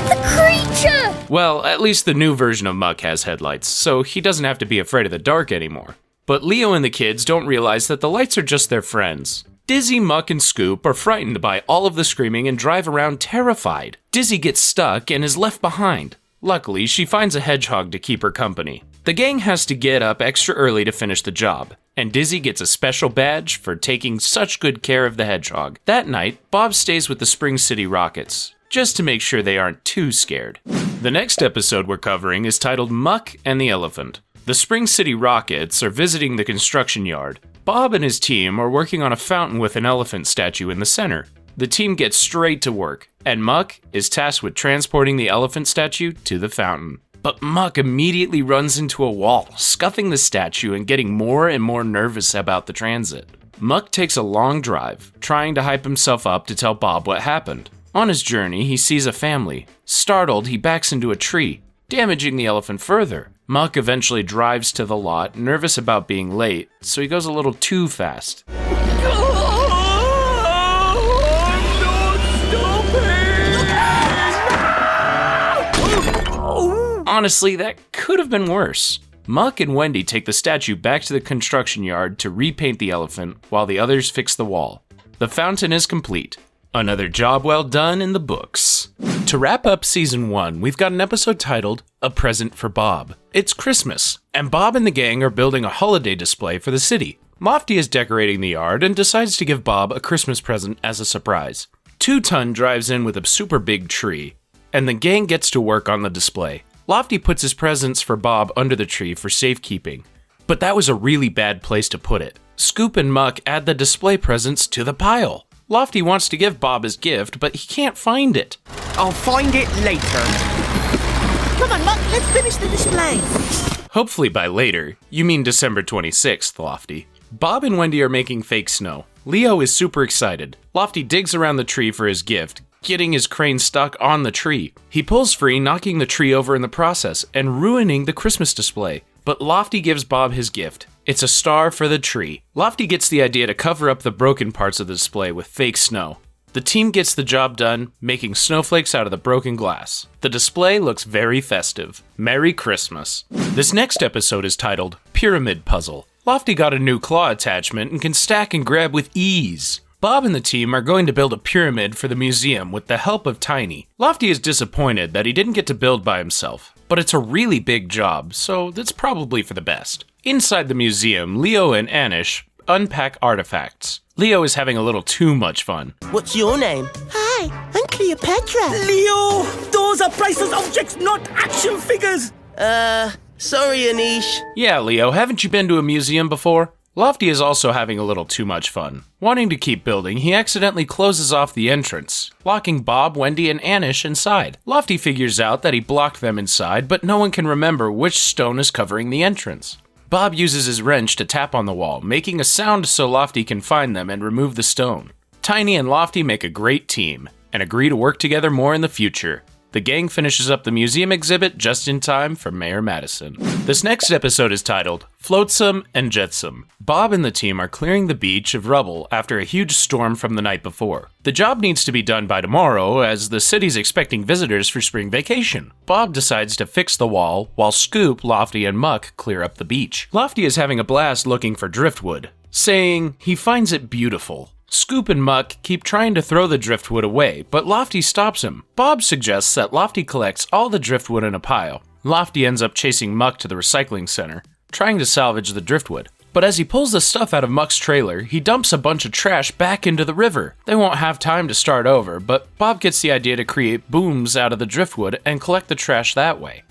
The creature! Well, at least the new version of Muck has headlights, so he doesn't have to be afraid of the dark anymore. But Leo and the kids don't realize that the lights are just their friends. Dizzy, Muck, and Scoop are frightened by all of the screaming and drive around terrified. Dizzy gets stuck and is left behind. Luckily, she finds a hedgehog to keep her company. The gang has to get up extra early to finish the job, and Dizzy gets a special badge for taking such good care of the hedgehog. That night, Bob stays with the Spring City Rockets, just to make sure they aren't too scared. The next episode we're covering is titled Muck and the Elephant. The Spring City Rockets are visiting the construction yard. Bob and his team are working on a fountain with an elephant statue in the center. The team gets straight to work, and Muck is tasked with transporting the elephant statue to the fountain. But Muck immediately runs into a wall, scuffing the statue and getting more and more nervous about the transit. Muck takes a long drive, trying to hype himself up to tell Bob what happened. On his journey, he sees a family. Startled, he backs into a tree, damaging the elephant further. Muck eventually drives to the lot, nervous about being late, so he goes a little too fast. Honestly, that could have been worse. Muck and Wendy take the statue back to the construction yard to repaint the elephant while the others fix the wall. The fountain is complete. Another job well done in the books. To wrap up season 1, we've got an episode titled A Present for Bob. It's Christmas, and Bob and the gang are building a holiday display for the city. Lofty is decorating the yard and decides to give Bob a Christmas present as a surprise. 2-Ton drives in with a super big tree, and the gang gets to work on the display. Lofty puts his presents for Bob under the tree for safekeeping, but that was a really bad place to put it. Scoop and Muck add the display presents to the pile. Lofty wants to give Bob his gift, but he can't find it. I'll find it later. Come on, Muck, let's finish the display. Hopefully by later, you mean December 26th, Lofty. Bob and Wendy are making fake snow. Leo is super excited. Lofty digs around the tree for his gift, getting his crane stuck on the tree. He pulls free, knocking the tree over in the process and ruining the Christmas display. But Lofty gives Bob his gift. It's a star for the tree. Lofty gets the idea to cover up the broken parts of the display with fake snow. The team gets the job done, making snowflakes out of the broken glass. The display looks very festive. Merry Christmas. This next episode is titled Pyramid Puzzle. Lofty got a new claw attachment and can stack and grab with ease. Bob and the team are going to build a pyramid for the museum with the help of Tiny. Lofty is disappointed that he didn't get to build by himself, but it's a really big job, so that's probably for the best. Inside the museum, Leo and Anish unpack artifacts. Leo is having a little too much fun. What's your name? Hi, I'm Cleopatra. Leo! Those are priceless objects, not action figures! Sorry, Anish. Yeah, Leo, haven't you been to a museum before? Lofty is also having a little too much fun. Wanting to keep building, he accidentally closes off the entrance, locking Bob, Wendy, and Anish inside. Lofty figures out that he blocked them inside, but no one can remember which stone is covering the entrance. Bob uses his wrench to tap on the wall, making a sound so Lofty can find them and remove the stone. Tiny and Lofty make a great team, and agree to work together more in the future. The gang finishes up the museum exhibit just in time for Mayor Madison. This next episode is titled Flotsam and Jetsam. Bob and the team are clearing the beach of rubble after a huge storm from the night before. The job needs to be done by tomorrow as the city's expecting visitors for spring vacation. Bob decides to fix the wall while Scoop, Lofty, and Muck clear up the beach. Lofty is having a blast looking for driftwood, saying he finds it beautiful. Scoop and Muck keep trying to throw the driftwood away, but Lofty stops him. Bob suggests that Lofty collects all the driftwood in a pile. Lofty ends up chasing Muck to the recycling center, trying to salvage the driftwood. But as he pulls the stuff out of Muck's trailer, he dumps a bunch of trash back into the river. They won't have time to start over, but Bob gets the idea to create booms out of the driftwood and collect the trash that way.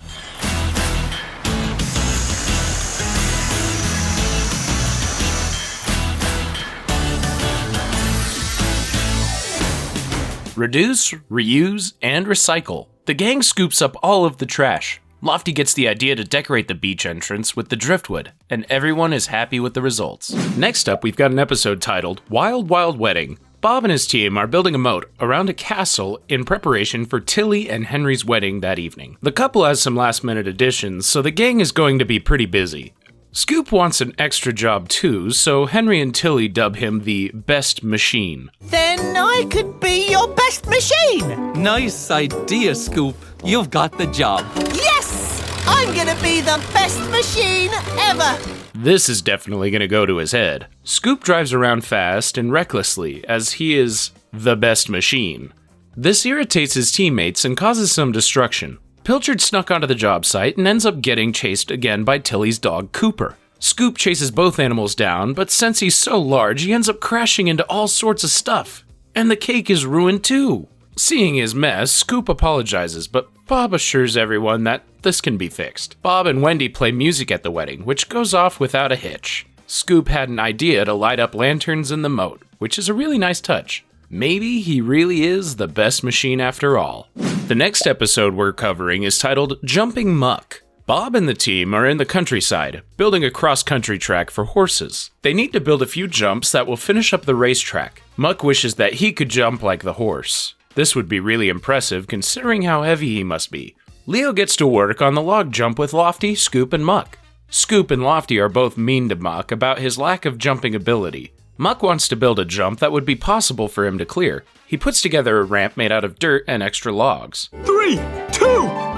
Reduce, reuse, and recycle. The gang scoops up all of the trash. Lofty gets the idea to decorate the beach entrance with the driftwood, and everyone is happy with the results. Next up, we've got an episode titled Wild Wild Wedding. Bob and his team are building a moat around a castle in preparation for Tilly and Henry's wedding that evening. The couple has some last-minute additions, so the gang is going to be pretty busy. Scoop wants an extra job too, so Henry and Tilly dub him the Best Machine. Then I could be your best machine. Nice idea, Scoop. You've got the job. Yes! I'm gonna be the best machine ever. This is definitely gonna go to his head. Scoop drives around fast and recklessly, as he is the best machine. This irritates his teammates and causes some destruction. Pilchard snuck onto the job site and ends up getting chased again by Tilly's dog, Cooper. Scoop chases both animals down, but since he's so large, he ends up crashing into all sorts of stuff. And the cake is ruined too. Seeing his mess, Scoop apologizes, but Bob assures everyone that this can be fixed. Bob and Wendy play music at the wedding, which goes off without a hitch. Scoop had an idea to light up lanterns in the moat, which is a really nice touch. Maybe he really is the best machine after all. The next episode we're covering is titled Jumping Muck. Bob and the team are in the countryside, building a cross-country track for horses. They need to build a few jumps that will finish up the racetrack. Muck wishes that he could jump like the horse. This would be really impressive considering how heavy he must be. Leo gets to work on the log jump with Lofty, Scoop, and Muck. Scoop and Lofty are both mean to Muck about his lack of jumping ability. Muck wants to build a jump that would be possible for him to clear. He puts together a ramp made out of dirt and extra logs. 3, 2,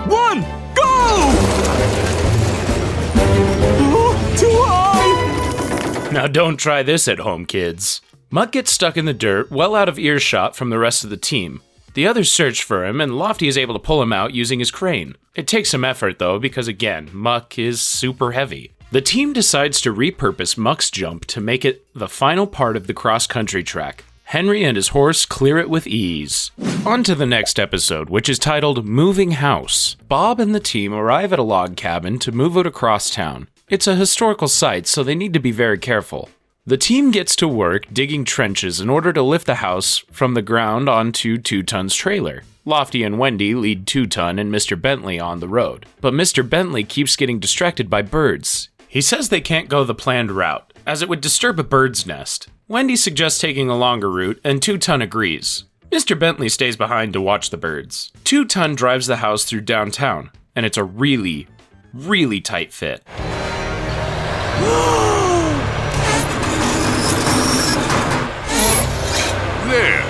1, go! Too high! Now don't try this at home, kids. Muck gets stuck in the dirt, well out of earshot from the rest of the team. The others search for him, and Lofty is able to pull him out using his crane. It takes some effort though, because again, Muck is super heavy. The team decides to repurpose Muck's jump to make it the final part of the cross-country track. Henry and his horse clear it with ease. On to the next episode, which is titled Moving House. Bob and the team arrive at a log cabin to move it across town. It's a historical site, so they need to be very careful. The team gets to work digging trenches in order to lift the house from the ground onto 2-Ton's trailer. Lofty and Wendy lead 2-Ton and Mr. Bentley on the road, but Mr. Bentley keeps getting distracted by birds. He says they can't go the planned route, as it would disturb a bird's nest. Wendy suggests taking a longer route, and 2-Ton agrees. Mr. Bentley stays behind to watch the birds. 2-Ton drives the house through downtown, and it's a really, really tight fit. There!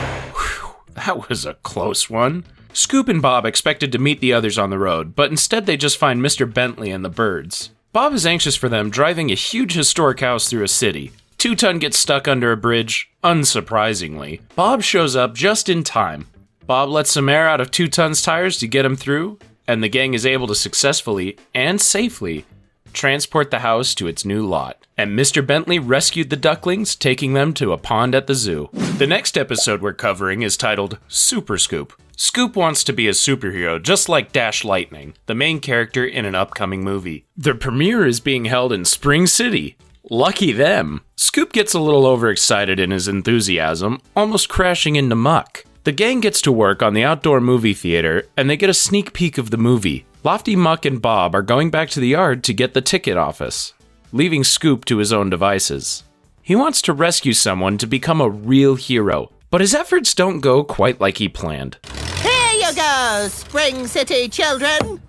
That was a close one. Scoop and Bob expected to meet the others on the road, but instead they just find Mr. Bentley and the birds. Bob is anxious for them driving a huge historic house through a city. 2-Ton gets stuck under a bridge, unsurprisingly. Bob shows up just in time. Bob lets some air out of 2-Ton's tires to get him through, and the gang is able to successfully and safely transport the house to its new lot. And Mr. Bentley rescued the ducklings, taking them to a pond at the zoo. The next episode we're covering is titled Super Scoop. Scoop wants to be a superhero just like Dash Lightning, the main character in an upcoming movie. The premiere is being held in Spring City. Lucky them. Scoop gets a little overexcited in his enthusiasm, almost crashing into Muck. The gang gets to work on the outdoor movie theater, and they get a sneak peek of the movie. Lofty, Muck, and Bob are going back to the yard to get the ticket office, leaving Scoop to his own devices. He wants to rescue someone to become a real hero, but his efforts don't go quite like he planned. Here you go, Spring City children!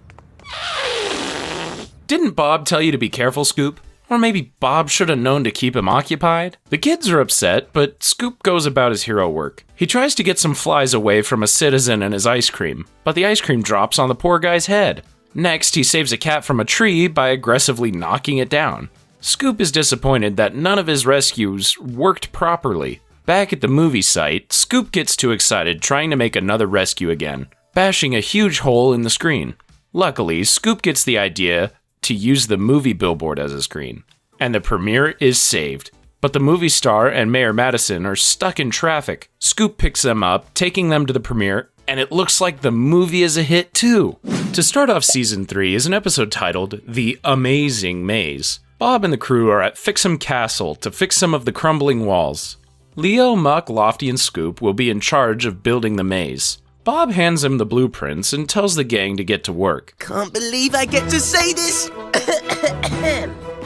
Didn't Bob tell you to be careful, Scoop? Or maybe Bob should have known to keep him occupied? The kids are upset, but Scoop goes about his hero work. He tries to get some flies away from a citizen and his ice cream, but the ice cream drops on the poor guy's head. Next, he saves a cat from a tree by aggressively knocking it down. Scoop is disappointed that none of his rescues worked properly. Back at the movie site, Scoop gets too excited trying to make another rescue again, bashing a huge hole in the screen. Luckily, Scoop gets the idea to use the movie billboard as a screen, and the premiere is saved. But the movie star and Mayor Madison are stuck in traffic. Scoop picks them up, taking them to the premiere, and it looks like the movie is a hit too. To start off season 3 is an episode titled The Amazing Maze. Bob and the crew are at Fixum Castle to fix some of the crumbling walls. Leo, Muck, Lofty, and Scoop will be in charge of building the maze. Bob hands him the blueprints and tells the gang to get to work. Can't believe I get to say this.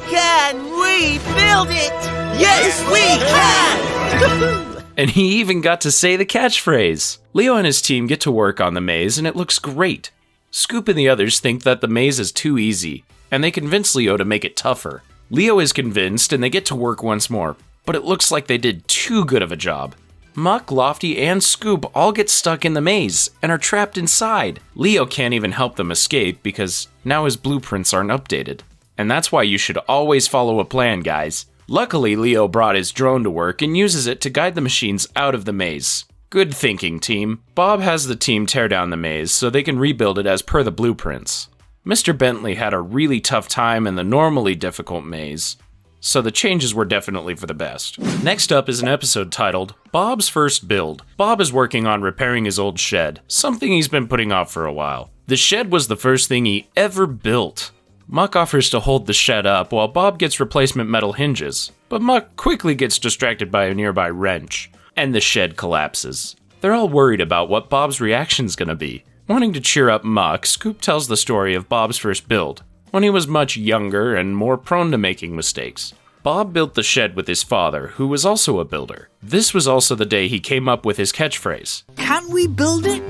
Can we build it? Yes, we can! And he even got to say the catchphrase. Leo and his team get to work on the maze and it looks great. Scoop and the others think that the maze is too easy, and they convince Leo to make it tougher. Leo is convinced and they get to work once more, but it looks like they did too good of a job. Muck, Lofty, and Scoop all get stuck in the maze and are trapped inside. Leo can't even help them escape because now his blueprints aren't updated. And that's why you should always follow a plan, guys. Luckily, Leo brought his drone to work and uses it to guide the machines out of the maze. Good thinking, team. Bob has the team tear down the maze so they can rebuild it as per the blueprints. Mr. Bentley had a really tough time in the normally difficult maze, so the changes were definitely for the best. Next up is an episode titled Bob's First Build. Bob is working on repairing his old shed, something he's been putting off for a while. The shed was the first thing he ever built. Muck offers to hold the shed up while Bob gets replacement metal hinges, but Muck quickly gets distracted by a nearby wrench. and the shed collapses. They're all worried about what Bob's reaction's gonna be. Wanting to cheer up Muck, Scoop tells the story of Bob's first build, when he was much younger and more prone to making mistakes. Bob built the shed with his father, who was also a builder. This was also the day he came up with his catchphrase. Can we build it?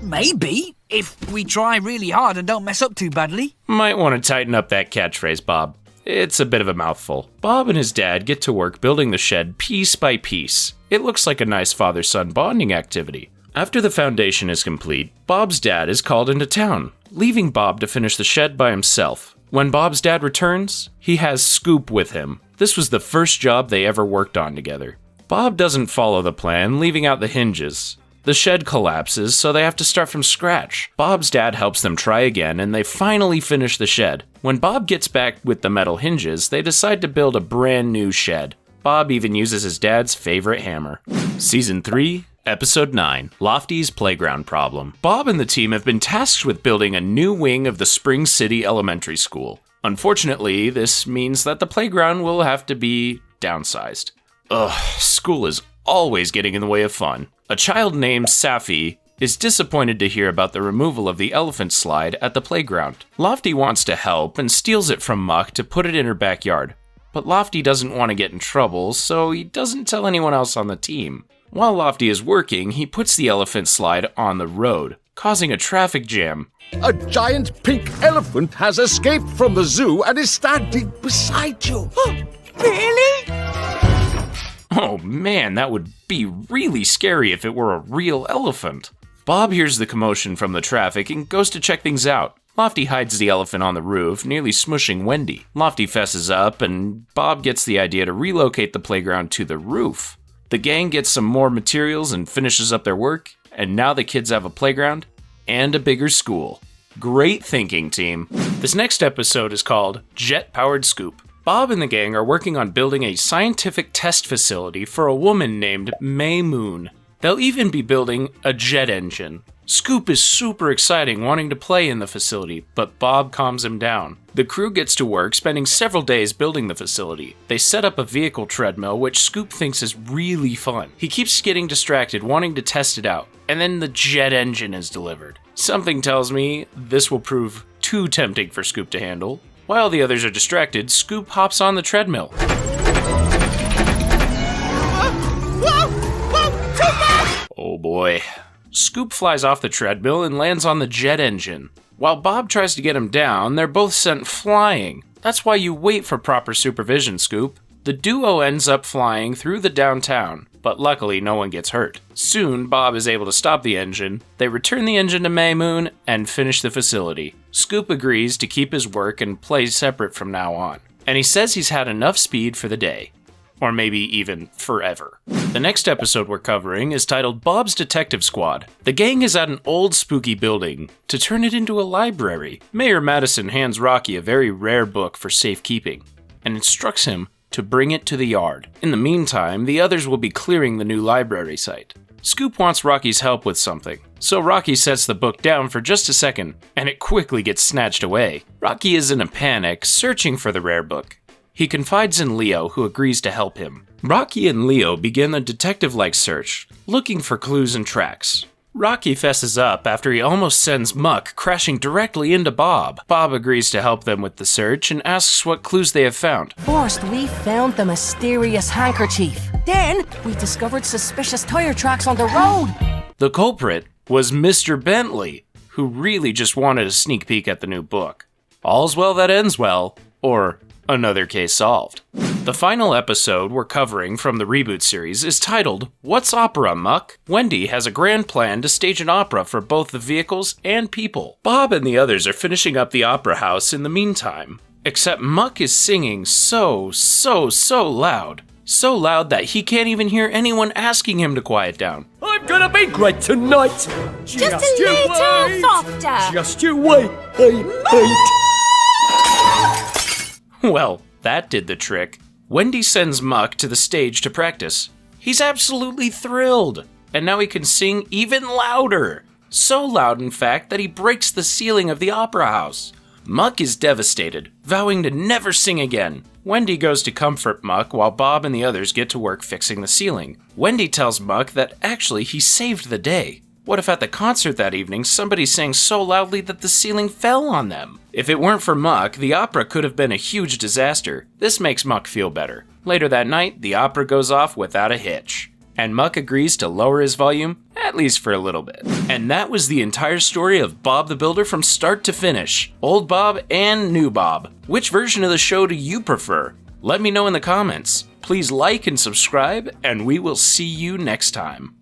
Maybe, if we try really hard and don't mess up too badly. Might want to tighten up that catchphrase, Bob. It's a bit of a mouthful. Bob and his dad get to work building the shed piece by piece. It looks like a nice father-son bonding activity. After the foundation is complete, Bob's dad is called into town, leaving Bob to finish the shed by himself. When Bob's dad returns, he has Scoop with him. This was the first job they ever worked on together. Bob doesn't follow the plan, leaving out the hinges. The shed collapses, so they have to start from scratch. Bob's dad helps them try again, and they finally finish the shed. When Bob gets back with the metal hinges, they decide to build a brand new shed. Bob even uses his dad's favorite hammer. Season 3, Episode 9, Lofty's Playground Problem. Bob and the team have been tasked with building a new wing of the Spring City Elementary School. Unfortunately, this means that the playground will have to be downsized. School is always getting in the way of fun. A child named Safi is disappointed to hear about the removal of the elephant slide at the playground. Lofty wants to help and steals it from Muck to put it in her backyard. But Lofty doesn't want to get in trouble, so he doesn't tell anyone else on the team. While Lofty is working, he puts the elephant slide on the road, causing a traffic jam. A giant pink elephant has escaped from the zoo and is standing beside you. Really? Oh man, that would be really scary if it were a real elephant. Bob hears the commotion from the traffic and goes to check things out. Lofty hides the elephant on the roof, nearly smushing Wendy. Lofty fesses up, and Bob gets the idea to relocate the playground to the roof. The gang gets some more materials and finishes up their work, and now the kids have a playground and a bigger school. Great thinking, team. This next episode is called Jet-Powered Scoop. Bob and the gang are working on building a scientific test facility for a woman named May Moon. They'll even be building a jet engine. Scoop is super exciting, wanting to play in the facility, but Bob calms him down. The crew gets to work, spending several days building the facility. They set up a vehicle treadmill, which Scoop thinks is really fun. He keeps getting distracted, wanting to test it out, and then the jet engine is delivered. Something tells me this will prove too tempting for Scoop to handle. While the others are distracted, Scoop hops on the treadmill. Oh boy. Scoop flies off the treadmill and lands on the jet engine. While Bob tries to get him down, they're both sent flying. That's why you wait for proper supervision, Scoop. The duo ends up flying through the downtown, but luckily no one gets hurt. Soon, Bob is able to stop the engine. They return the engine to May Moon and finish the facility. Scoop agrees to keep his work and play separate from now on. And he says he's had enough speed for the day. Or maybe even forever. The next episode we're covering is titled Bob's Detective Squad. The gang is at an old spooky building to turn it into a library. Mayor Madison hands Rocky a very rare book for safekeeping and instructs him to bring it to the yard. In the meantime, the others will be clearing the new library site. Scoop wants Rocky's help with something, so Rocky sets the book down for just a second, and it quickly gets snatched away. Rocky is in a panic, searching for the rare book. He confides in Leo, who agrees to help him. Rocky and Leo begin a detective-like search, looking for clues and tracks. Rocky fesses up after he almost sends Muck crashing directly into Bob. Bob agrees to help them with the search and asks what clues they have found. First, we found the mysterious handkerchief. Then, we discovered suspicious tire tracks on the road. The culprit was Mr. Bentley, who really just wanted a sneak peek at the new book. All's well that ends well, or another case solved. The final episode we're covering from the Reboot series is titled, What's Opera, Muck? Wendy has a grand plan to stage an opera for both the vehicles and people. Bob and the others are finishing up the opera house in the meantime. Except Muck is singing so loud. So loud that he can't even hear anyone asking him to quiet down. I'm gonna be great tonight! Just a little softer! Just you wait! Well, that did the trick. Wendy sends Muck to the stage to practice. He's absolutely thrilled, and now he can sing even louder. So loud, in fact, that he breaks the ceiling of the opera house. Muck is devastated, vowing to never sing again. Wendy goes to comfort Muck while Bob and the others get to work fixing the ceiling. Wendy tells Muck that actually he saved the day. What if at the concert that evening somebody sang so loudly that the ceiling fell on them? If it weren't for Muck, the opera could have been a huge disaster. This makes Muck feel better. Later that night, the opera goes off without a hitch. And Muck agrees to lower his volume, at least for a little bit. And that was the entire story of Bob the Builder from start to finish. Old Bob and new Bob. Which version of the show do you prefer? Let me know in the comments. Please like and subscribe, and we will see you next time.